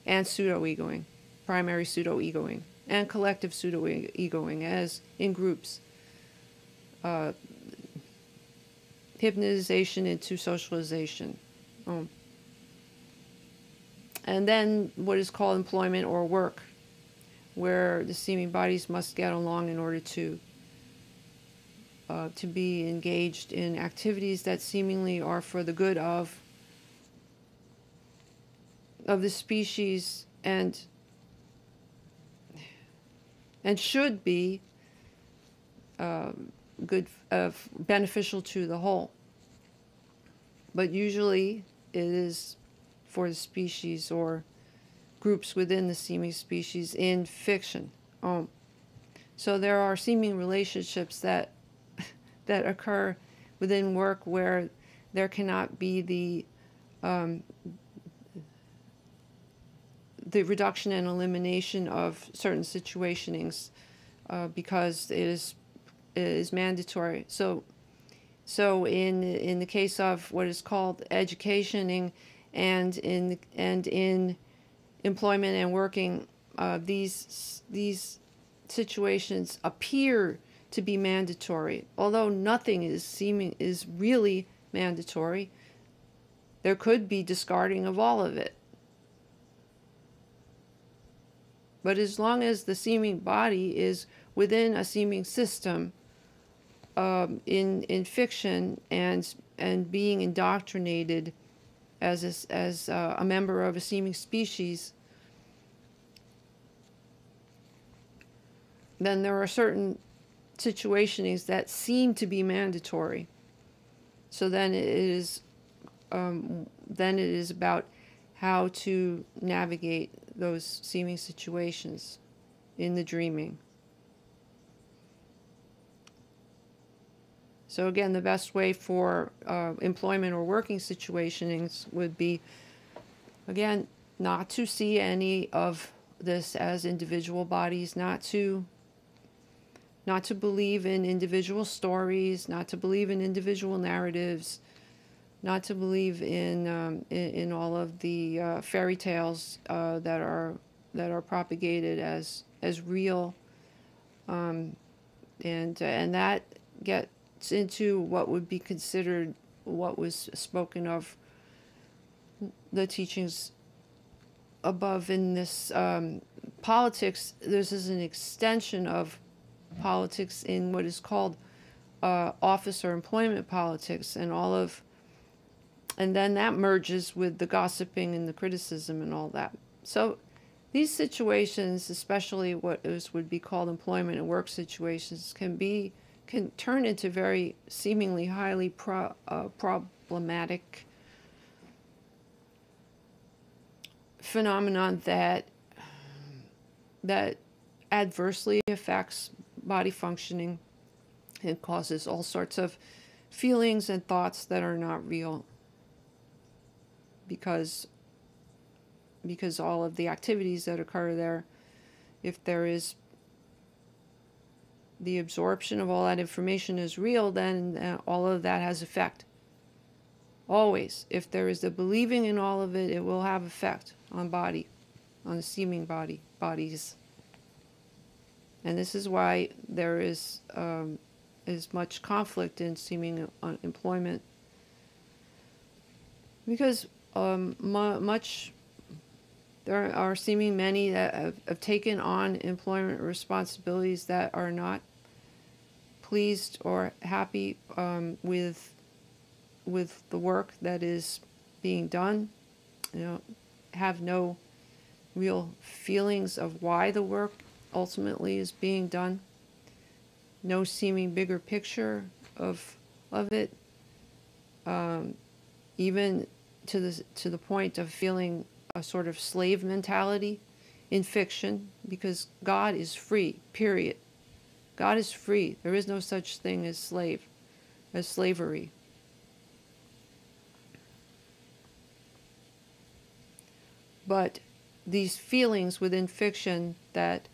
and pseudo-egoing, primary pseudo-egoing, and collective pseudo-egoing, as in groups. Hypnotization into socialization. And then what is called employment or work, where the seeming bodies must get along in order to be engaged in activities that seemingly are for the good of the species and should be good, beneficial to the whole. But usually it is for the species or groups within the seeming species in fiction. So there are seeming relationships that occur within work where there cannot be the reduction and elimination of certain situationings because it is mandatory. So in the case of what is called educationing and in employment and working, these situations appear to be mandatory, although nothing is really mandatory. There could be discarding of all of it. But as long as the seeming body is within a seeming system in fiction and being indoctrinated as a member of a seeming species, then there are certain situationings that seem to be mandatory. So then it is about how to navigate those seeming situations in the dreaming. So again, the best way for employment or working situationings would be, again, not to see any of this as individual bodies, not to believe in individual stories, not to believe in individual narratives, not to believe in all of the fairy tales that are propagated as real, and that gets into what would be considered what was spoken of the teachings above in this politics. This is an extension of politics in what is called office or employment politics, and then that merges with the gossiping and the criticism and all that. So these situations, especially what would be called employment and work situations, can turn into very seemingly highly problematic phenomenon that adversely affects body functioning. It causes all sorts of feelings and thoughts that are not real, because all of the activities that occur there, if there is the absorption of all that information is real, then all of that has effect. Always. If there is the believing in all of it, it will have effect on body, on the seeming bodies. And this is why there is much conflict in seeming employment. Because there are seeming many that have taken on employment responsibilities that are not pleased or happy with the work that is being done. Have no real feelings of why the work ultimately is being done. No seeming bigger picture of it. Even to the point of feeling a sort of slave mentality in fiction, because God is free, period. God is free. There is no such thing as slavery. But these feelings within fiction that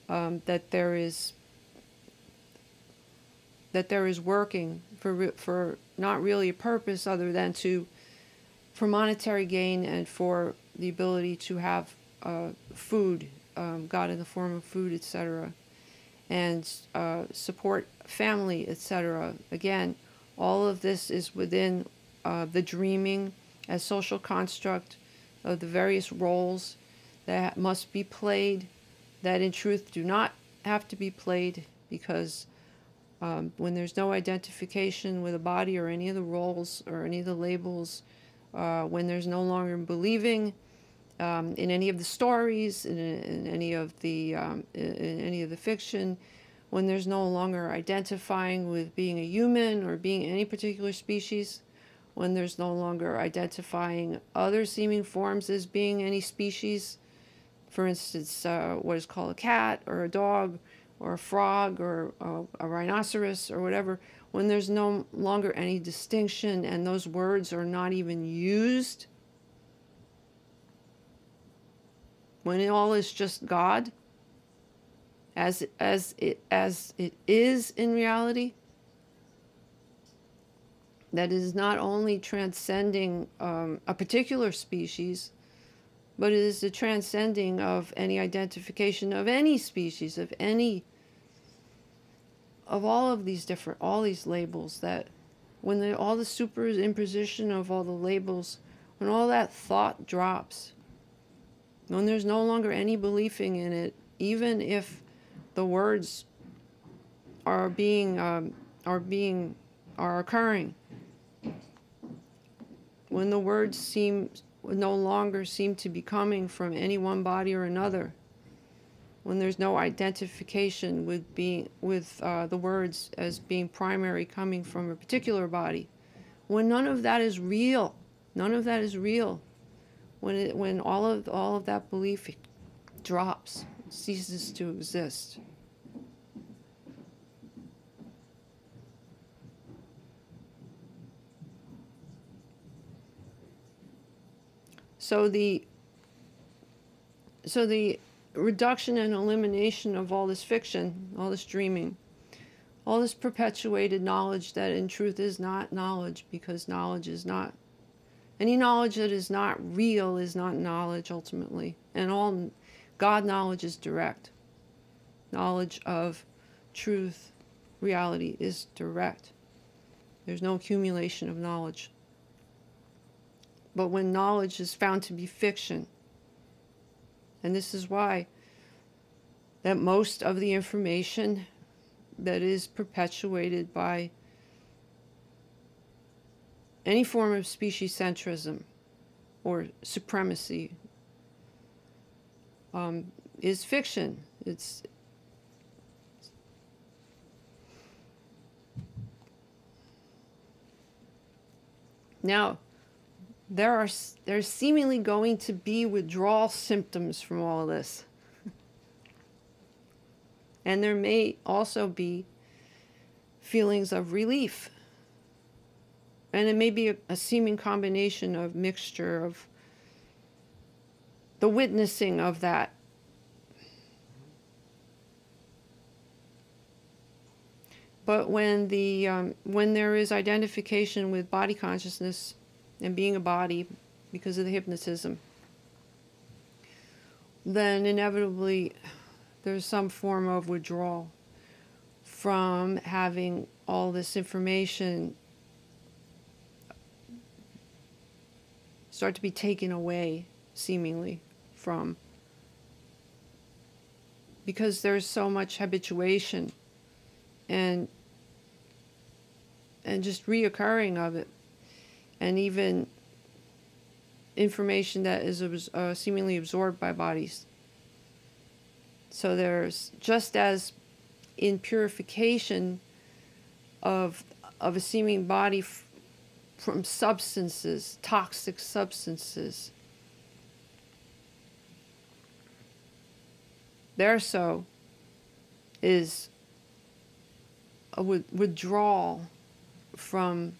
there is working for not really a purpose other than for monetary gain and for the ability to have food, God in the form of food, etc., and support family, etc. Again, all of this is within the dreaming as social construct of the various roles that must be played, that in truth do not have to be played, because when there's no identification with a body or any of the roles or any of the labels, when there's no longer believing in any of the stories, in any of the fiction, when there's no longer identifying with being a human or being any particular species, when there's no longer identifying other seeming forms as being any species, for instance, what is called a cat or a dog or a frog or a rhinoceros or whatever, when there's no longer any distinction and those words are not even used, when it all is just God, as it is in reality, that is not only transcending a particular species, but it is the transcending of any identification of any species, of all of these all these labels, that when all the superimposition of all the labels, when all that thought drops, when there's no longer any believing in it, even if the words are occurring, when the words no longer seem to be coming from any one body or another, when there's no identification with the words as being primary coming from a particular body, when none of that is real, when all of that belief drops, ceases to exist. So the reduction and elimination of all this fiction, all this dreaming, all this perpetuated knowledge that in truth is not knowledge, because knowledge is not, any knowledge that is not real is not knowledge ultimately. And all God knowledge is direct. Knowledge of truth, reality is direct. There's no accumulation of knowledge. But when knowledge is found to be fiction, and this is why that most of the information that is perpetuated by any form of species centrism or supremacy is fiction. It's now, there's seemingly going to be withdrawal symptoms from all of this. And there may also be feelings of relief. And it may be a seeming combination of mixture of the witnessing of that. But when there is identification with body consciousness and being a body because of the hypnotism, then inevitably there's some form of withdrawal from having all this information start to be taken away, seemingly, from, because there's so much habituation and just reoccurring of it, and even information that is seemingly absorbed by bodies. So there's, just as in purification of a seeming body from substances, toxic substances, there so is a withdrawal from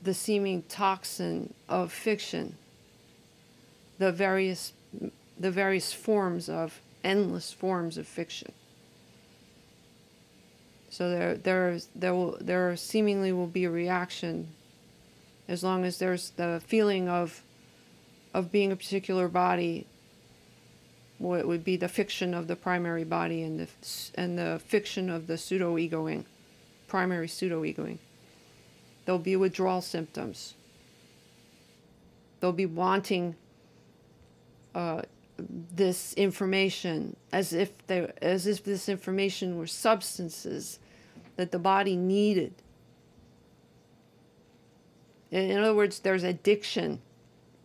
the seeming toxin of fiction, the various forms of, endless forms of fiction. So there seemingly will be a reaction as long as there's the feeling of being a particular body. What would be the fiction of the primary body and the fiction of the pseudo-egoing, primary pseudo-egoing. There'll be withdrawal symptoms. They'll be wanting this information as if this information were substances that the body needed. In other words, there's addiction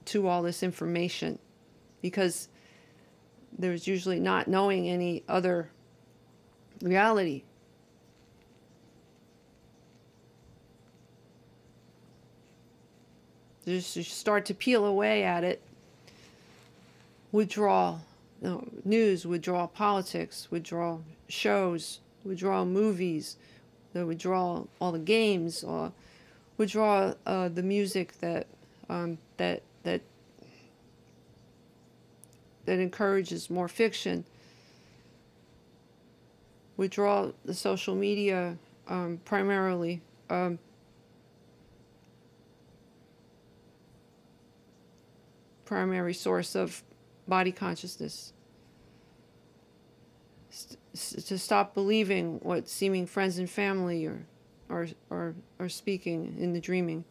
to all this information because there's usually not knowing any other reality. Just you start to peel away at it. Withdrawal, news, withdrawal politics, withdrawal shows, withdrawal movies, withdrawal all the games, or withdraw the music that encourages more fiction. Withdraw the social media primarily. Primary source of body consciousness. To stop believing what seeming friends and family are speaking in the dreaming.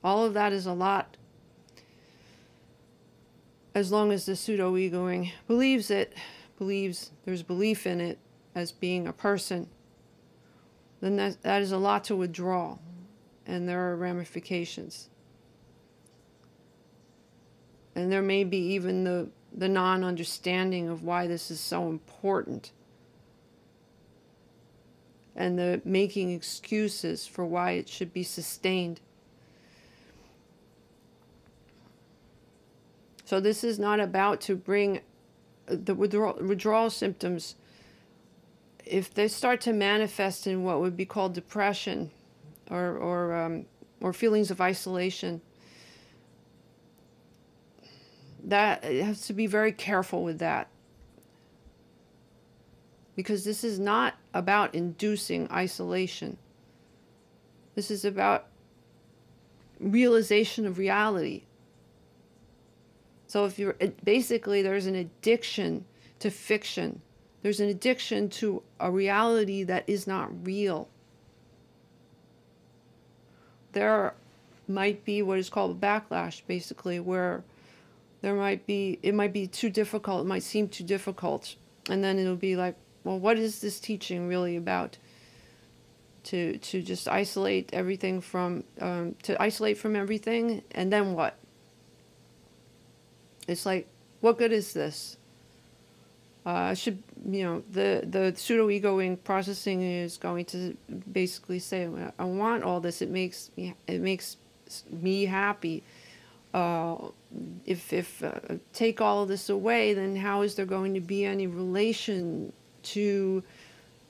All of that is a lot. As long as the pseudo-egoing believes there's belief in it as being a person, then that is a lot to withdraw, and there are ramifications. And there may be even the non-understanding of why this is so important, and the making excuses for why it should be sustained. So this is not about to bring the withdrawal symptoms. If they start to manifest in what would be called depression or feelings of isolation, that it has to be very careful with that, because this is not about inducing isolation. This is about realization of reality. So if you're basically, there's an addiction to fiction. There's an addiction to a reality that is not real. There might be what is called a backlash, basically, where it might be too difficult, it might seem too difficult, and then it'll be like, well, what is this teaching really about? To just isolate everything from, everything, and then what? It's like, what good is this? The pseudo-egoing processing is going to basically say, I want all this. It makes me happy. If take all of this away, then how is there going to be any relation to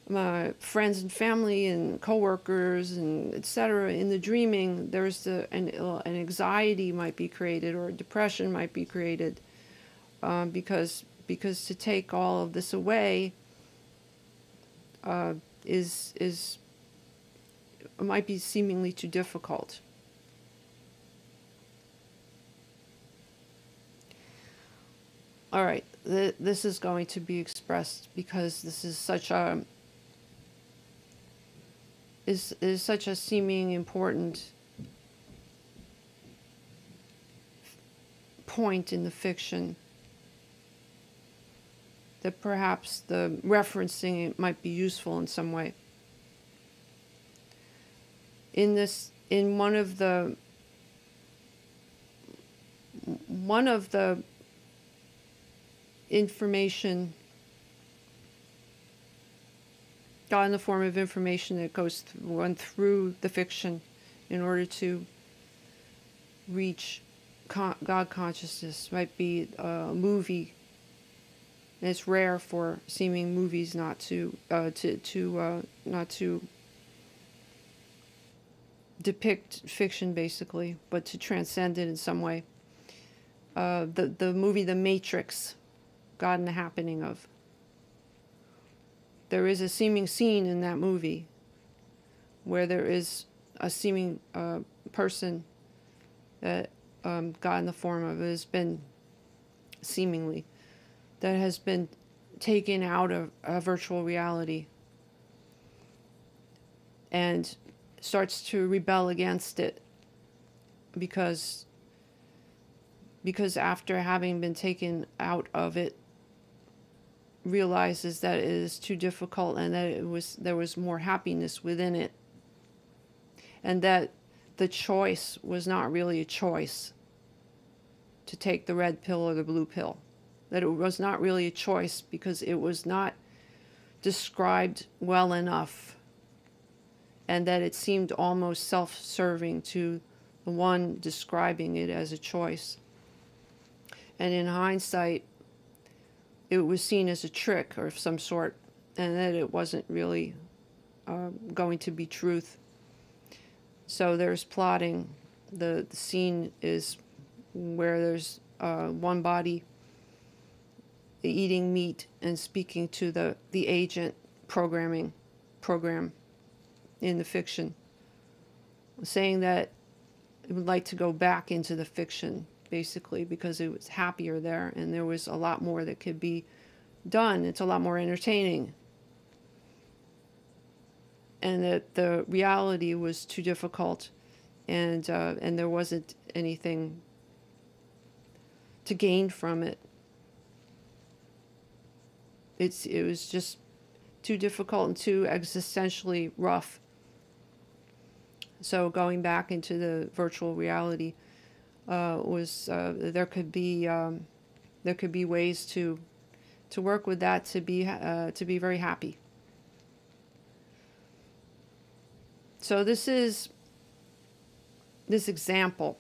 my friends and family and coworkers and etc. In the dreaming, there's an anxiety might be created, or depression might be created, because to take all of this away might be seemingly too difficult. All right, this is going to be expressed because this is such a is such a seeming important point in the fiction that perhaps the referencing it might be useful in some way. In one of the information, God in the form of information that goes run through the fiction in order to reach God consciousness might be a movie. And it's rare for seeming movies not to depict fiction, basically, but to transcend it in some way. The movie The Matrix, God and the Happening of. There is a seeming scene in that movie where there is a seeming person that God in the form of has been seemingly that has been taken out of a virtual reality and starts to rebel against it because after having been taken out of it, realizes that it is too difficult and that there was more happiness within it, and that the choice was not really a choice to take the red pill or the blue pill, that it was not really a choice because it was not described well enough, and that it seemed almost self-serving to the one describing it as a choice. And in hindsight, it was seen as a trick of some sort, and that it wasn't really going to be truth. So there's plotting. The scene is where there's one body eating meat and speaking to the agent program in the fiction, saying that it would like to go back into the fiction, basically, because it was happier there and there was a lot more that could be done. It's a lot more entertaining. And that the reality was too difficult, and there wasn't anything to gain from it. It was just too difficult and too existentially rough. So going back into the virtual reality there could be ways to work with that to be very happy. So this example.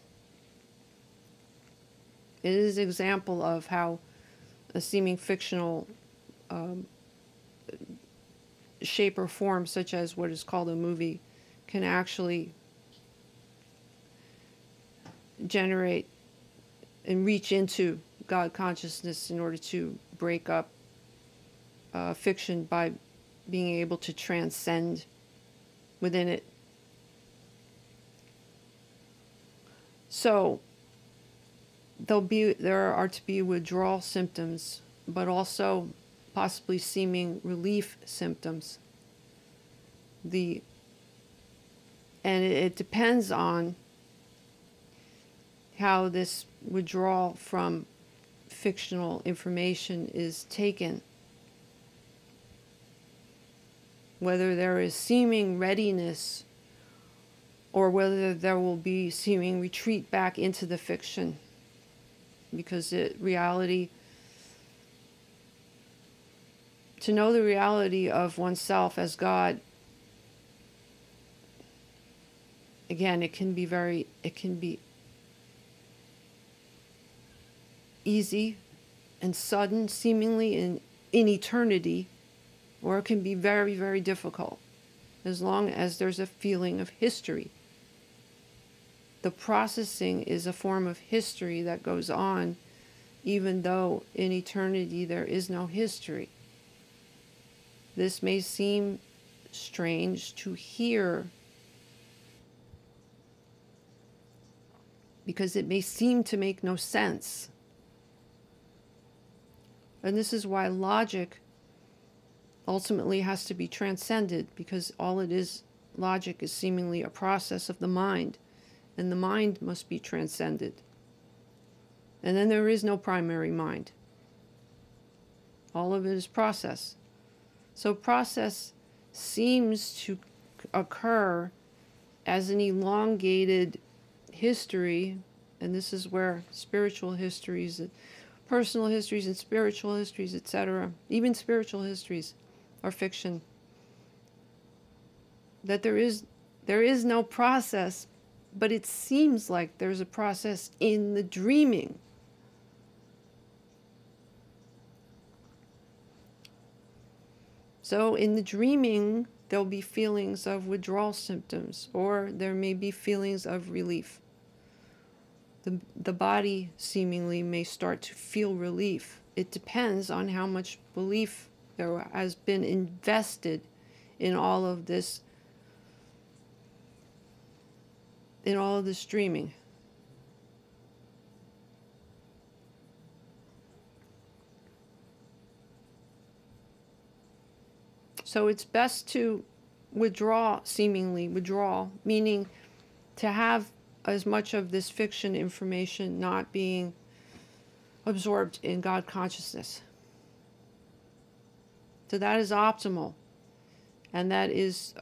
It is an example of how a seeming fictional shape or form, such as what is called a movie, can actually generate and reach into God consciousness in order to break up fiction by being able to transcend within it. So there are to be withdrawal symptoms, but also possibly seeming relief symptoms. And it depends on how this withdrawal from fictional information is taken. Whether there is seeming readiness or whether there will be seeming retreat back into the fiction, because reality, to know the reality of oneself as God again, it can be easy and sudden, seemingly in eternity, or it can be very, very difficult, as long as there's a feeling of history. The processing is a form of history that goes on, even though in eternity there is no history. This may seem strange to hear, because it may seem to make no sense. And this is why logic ultimately has to be transcended, because all it is, logic is seemingly a process of the mind, and the mind must be transcended. And then there is no primary mind. All of it is process. So process seems to occur as an elongated history, and this is where spiritual histories, personal histories and spiritual histories, etc., even spiritual histories are fiction. That there is no process, but it seems like there's a process in the dreaming. So in the dreaming, there'll be feelings of withdrawal symptoms, or there may be feelings of relief. The body seemingly may start to feel relief. It depends on how much belief there has been invested in all of this, dreaming. So it's best to withdraw, seemingly withdraw, meaning to have as much of this fiction information not being absorbed in God consciousness. So that is optimal, and that is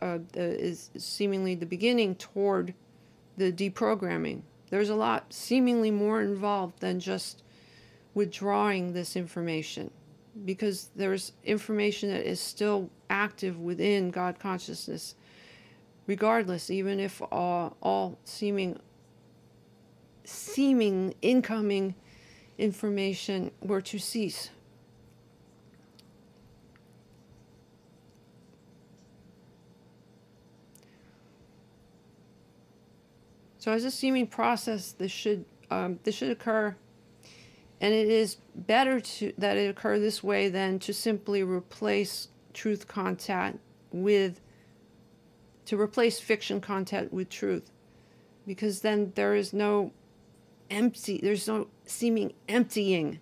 seemingly the beginning toward the deprogramming. There's a lot seemingly more involved than just withdrawing this information, because there's information that is still active within God consciousness, regardless, even if all seeming incoming information were to cease. So as a seeming process, this should occur, and it is better that it occur this way than to simply replace truth contact with, to replace fiction contact with truth, because then there's no seeming emptying.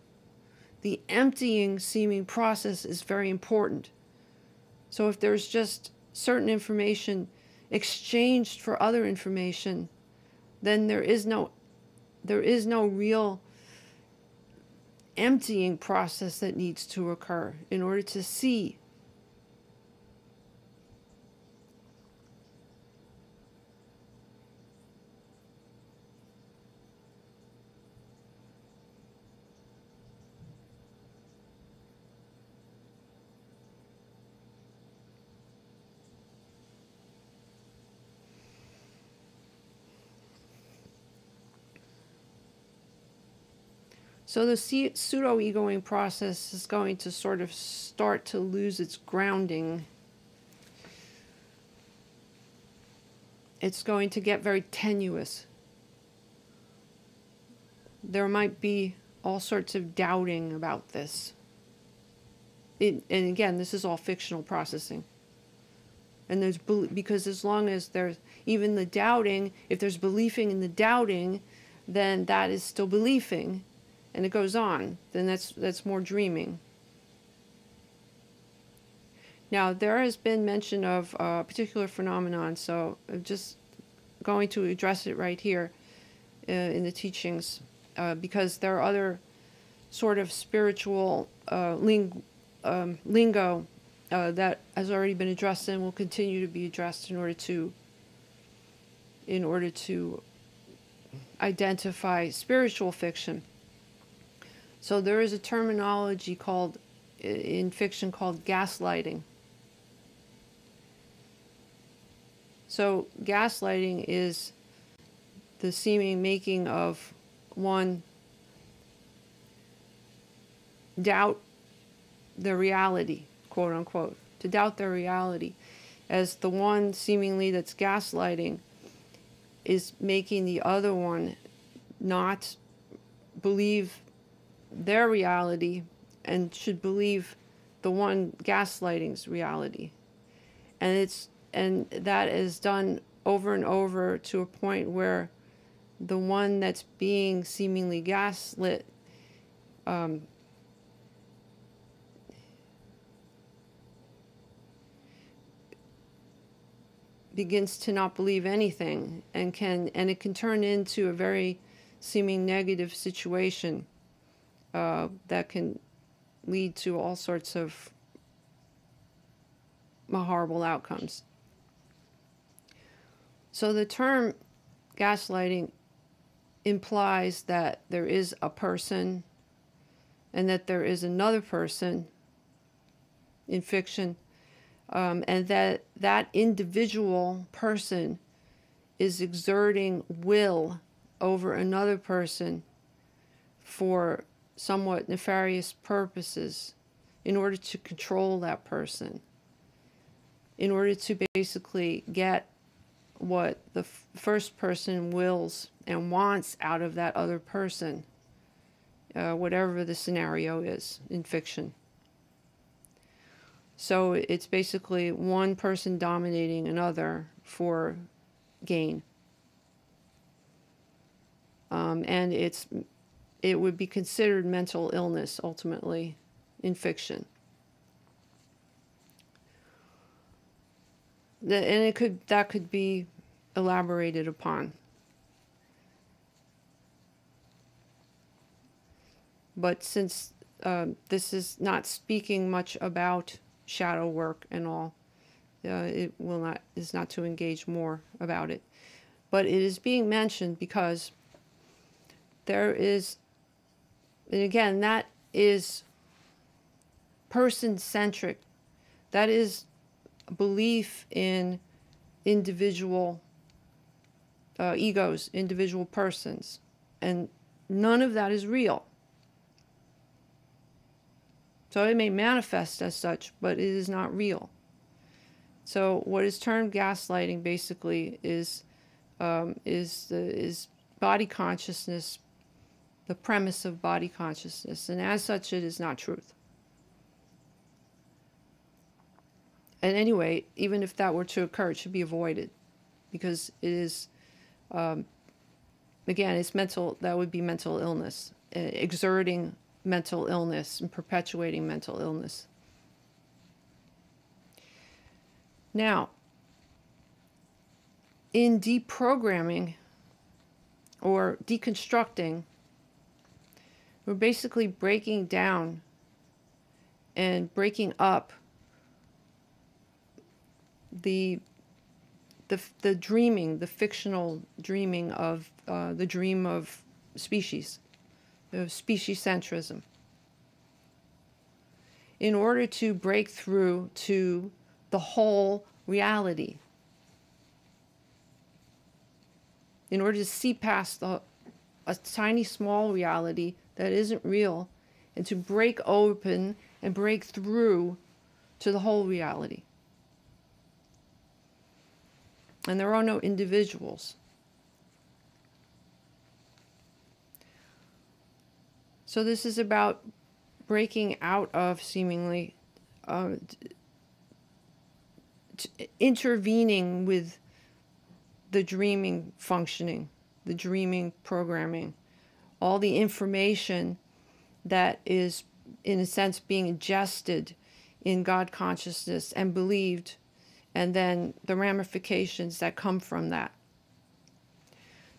The emptying seeming process is very important. So if there's just certain information exchanged for other information, then there is no real emptying process that needs to occur in order to see. So the pseudo-egoing process is going to sort of start to lose its grounding. It's going to get very tenuous. There might be all sorts of doubting about this. And again, this is all fictional processing. And because as long as there's even the doubting, if there's believing in the doubting, then that is still believing. And it goes on, then that's more dreaming. Now, there has been mention of a particular phenomenon, so I'm just going to address it right here in the teachings, because there are other sort of spiritual lingo that has already been addressed and will continue to be addressed in order to identify spiritual fiction. So there is a terminology in fiction called gaslighting. So gaslighting is the seeming making of one doubt the reality, quote unquote, to doubt their reality, as the one seemingly that's gaslighting is making the other one not believe their reality and should believe the one gaslighting's reality. And that is done over and over to a point where the one that's being seemingly gaslit begins to not believe anything, and it can turn into a very seeming negative situation that can lead to all sorts of horrible outcomes. So the term gaslighting implies that there is a person and that there is another person in fiction, and that individual person is exerting will over another person for somewhat nefarious purposes in order to control that person, in order to basically get what the first person wills and wants out of that other person, whatever the scenario is in fiction. So it's basically one person dominating another for gain. And it would be considered mental illness ultimately in fiction. And that could be elaborated upon. But since this is not speaking much about shadow work and all, it is not to engage more about it. But it is being mentioned because there is, and again, that is person-centric. That is belief in individual egos, individual persons. And none of that is real. So it may manifest as such, but it is not real. So what is termed gaslighting basically is body consciousness, the premise of body consciousness, and as such it is not truth. And anyway, even if that were to occur, it should be avoided, because it is, again, it's mental. That would be mental illness, exerting mental illness and perpetuating mental illness. Now, in deprogramming or deconstructing, we're basically breaking down and breaking up the dreaming, the fictional dreaming of the dream of species, of speciescentrism, in order to break through to the whole reality, in order to see past a tiny small reality that isn't real, and to break open and break through to the whole reality. And there are no individuals. So this is about breaking out of seemingly intervening with the dreaming functioning, the dreaming programming, all the information that is, in a sense, being ingested in God consciousness and believed, and then the ramifications that come from that.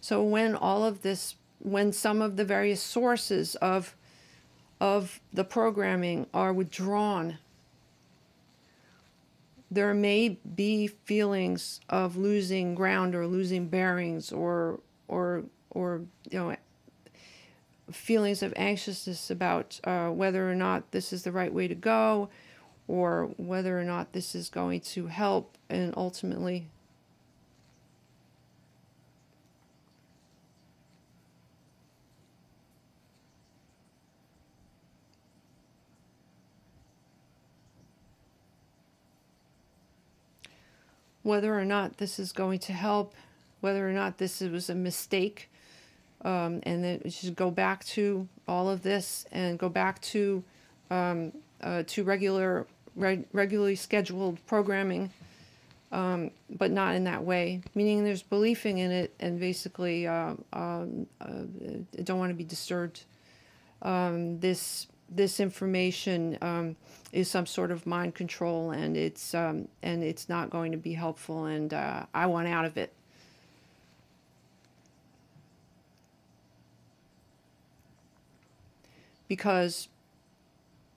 So when all of this, when some of the various sources of the programming are withdrawn, there may be feelings of losing ground or losing bearings, or you know, feelings of anxiousness about whether or not this is the right way to go, or whether or not this is going to help and ultimately whether or not this is going to help, whether or not this was a mistake, and that we should go back to all of this and go back to regularly scheduled programming, but not in that way. Meaning there's believing in it, and basically don't want to be disturbed. This information is some sort of mind control, and it's not going to be helpful, and I want out of it. Because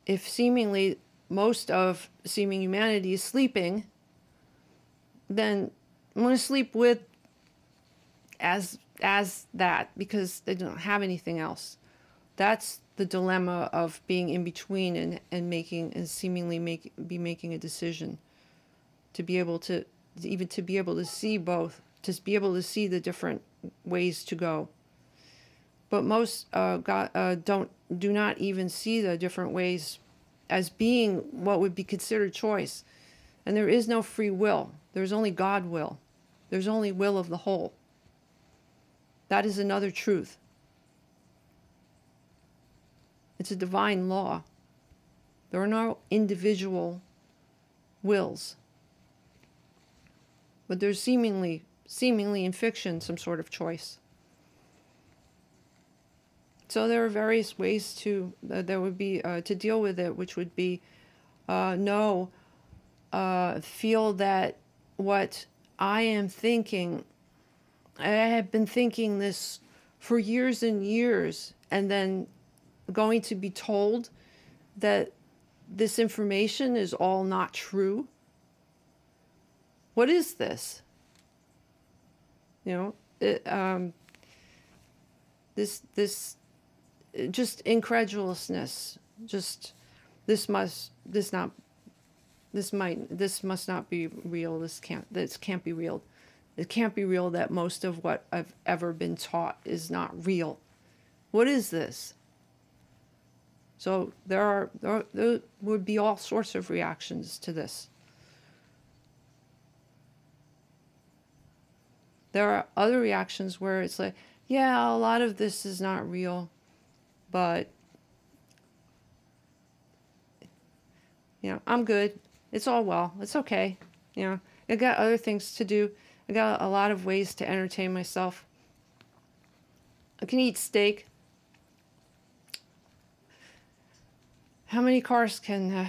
if seemingly most of seeming humanity is sleeping, then I'm going to sleep with as that, because they don't have anything else. That's the dilemma of being in between and making, and seemingly be making a decision, to be able to be able to see both, to be able to see the different ways to go. But most do not even see the different ways as being what would be considered choice. And there is no free will. There's only God will. There's only will of the whole. That is another truth. It's a divine law. There are no individual wills. But there's seemingly in fiction some sort of choice. So there are various ways to there would be to deal with it, which would be feel that what I am thinking, I have been thinking this for years and years, and then going to be told that this information is all not true. What is this? You know, this just incredulousness. Just this must not be real. This can't be real. It can't be real that most of what I've ever been taught is not real. What is this? So there would be all sorts of reactions to this. There are other reactions where it's like, yeah, a lot of this is not real, but you know, I'm good. It's all well. It's okay. You know, I got other things to do. I got a lot of ways to entertain myself. I can eat steak. How many cars? I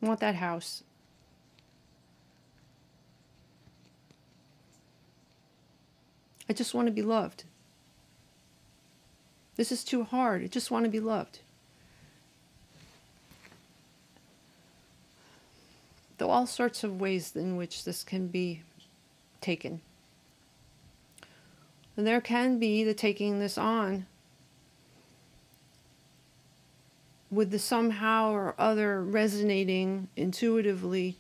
want that house. I just want to be loved. This is too hard. I just want to be loved. There are all sorts of ways in which this can be taken. And there can be the taking this on with the somehow or other resonating intuitively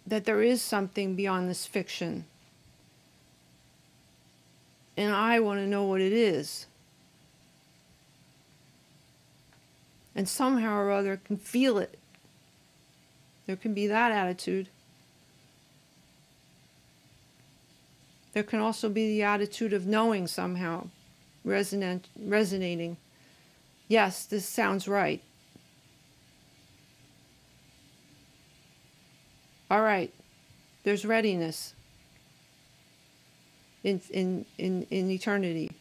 that there is something beyond this fiction. And I want to know what it is. And somehow or other can feel it. There can be that attitude. There can also be the attitude of knowing somehow, resonating. Yes, this sounds right. All right, there's readiness in eternity.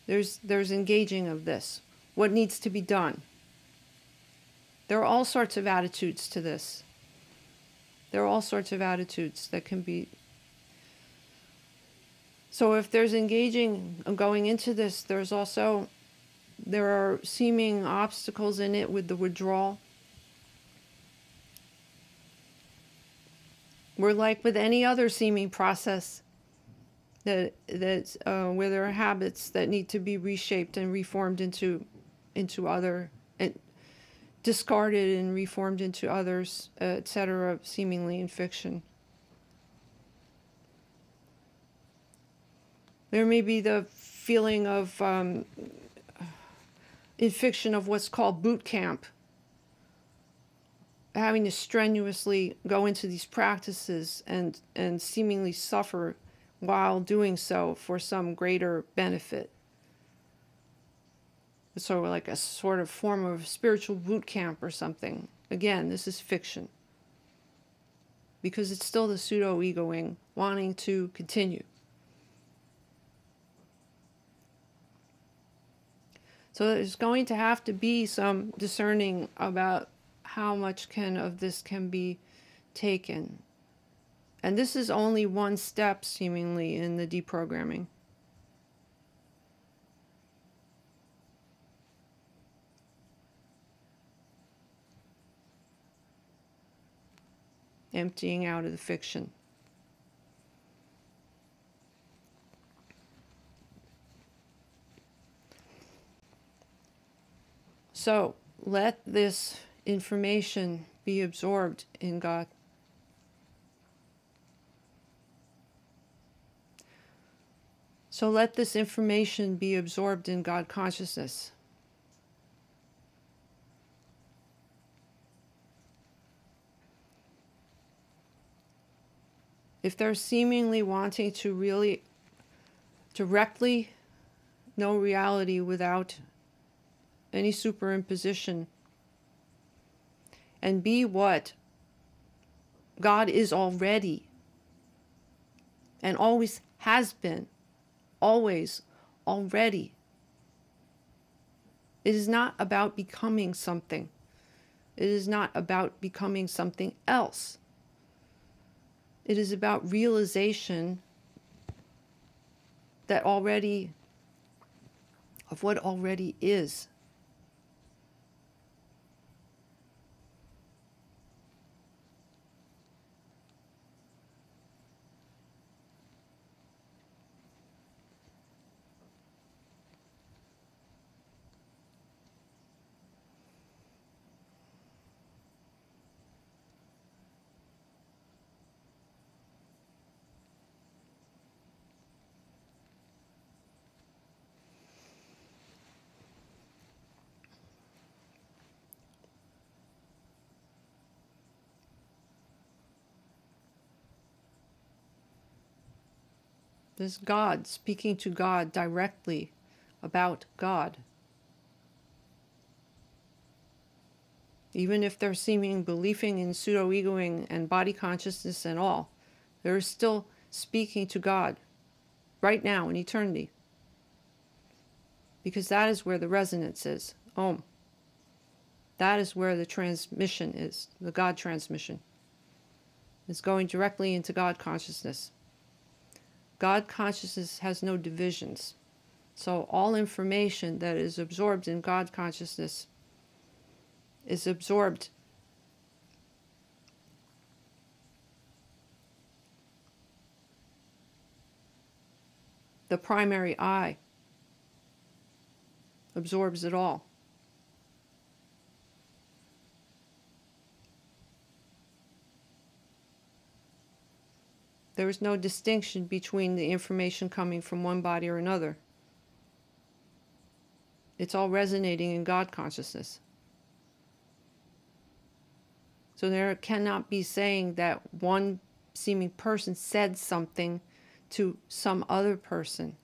There's engaging of this. What needs to be done? There are all sorts of attitudes to this. There are all sorts of attitudes that can be. So if there's engaging going into this, there are seeming obstacles in it with the withdrawal. We're like with any other seeming process where there are habits that need to be reshaped and reformed into other, and discarded and reformed into others, etc., seemingly in fiction. There may be the feeling of, in fiction, of what's called boot camp, having to strenuously go into these practices and seemingly suffer while doing so for some greater benefit. So like a sort of form of spiritual boot camp or something. Again, this is fiction. Because it's still the pseudo-egoing wanting to continue. So there's going to have to be some discerning about how much of this can be taken. And this is only one step, seemingly, in the deprogramming. Emptying out of the fiction. So, let this information be absorbed in God. So let this information be absorbed in God consciousness. If they're seemingly wanting to really directly know reality without any superimposition, and be what God is already and always has been, always, already. It is not about becoming something. It is not about becoming something else. It is about realization that already, of what already is. This God, speaking to God directly about God. Even if they're seeming believing in pseudo-egoing and body consciousness and all, they're still speaking to God right now in eternity. Because that is where the resonance is. Om. That is where the transmission is, the God transmission. It's going directly into God consciousness. God consciousness has no divisions. So all information that is absorbed in God consciousness is absorbed the primary I absorbs it all. There is no distinction between the information coming from one body or another. It's all resonating in God consciousness. So there cannot be saying that one seeming person said something to some other person.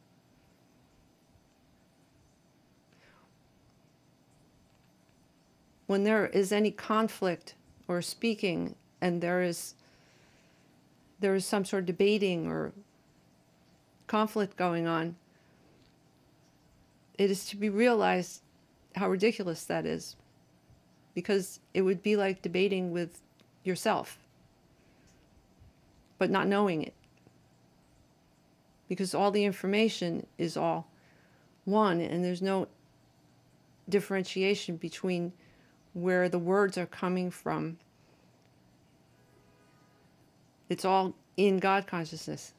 When there is any conflict or speaking, and there is some sort of debating or conflict going on, it is to be realized how ridiculous that is, because it would be like debating with yourself, but not knowing it, because all the information is all one, and there's no differentiation between where the words are coming from. It's all in God consciousness.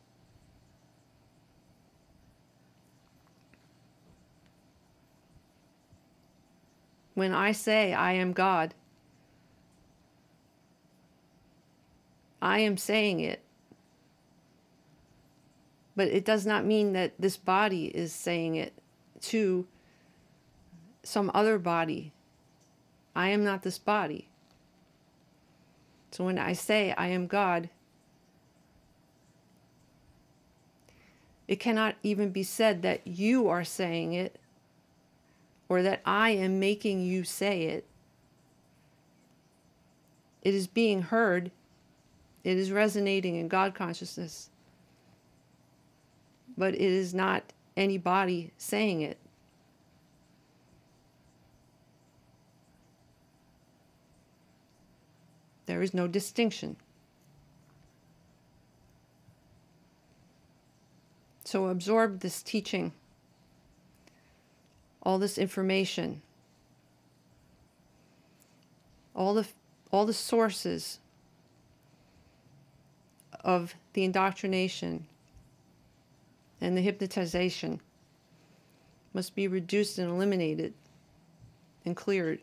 When I say I am God, I am saying it. But it does not mean that this body is saying it to some other body. I am not this body. So when I say I am God, it cannot even be said that you are saying it or that I am making you say it. It is being heard. It is resonating in God consciousness. But it is not anybody saying it. There is no distinction. So absorb this teaching, all this information, all the sources of the indoctrination and the hypnotization must be reduced and eliminated and cleared.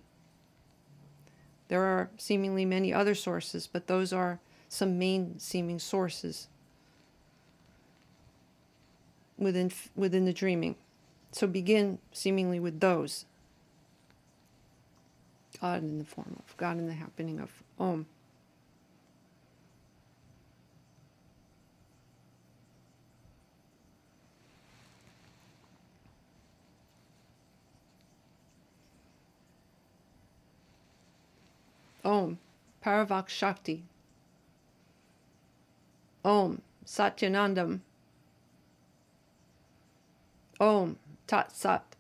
There are seemingly many other sources, but those are some main seeming sources within the dreaming. So begin seemingly with those. God in the form of, God in the happening of Om. Om, Paravak Shakti. Om, Satyanandam. Om, Tat Sat.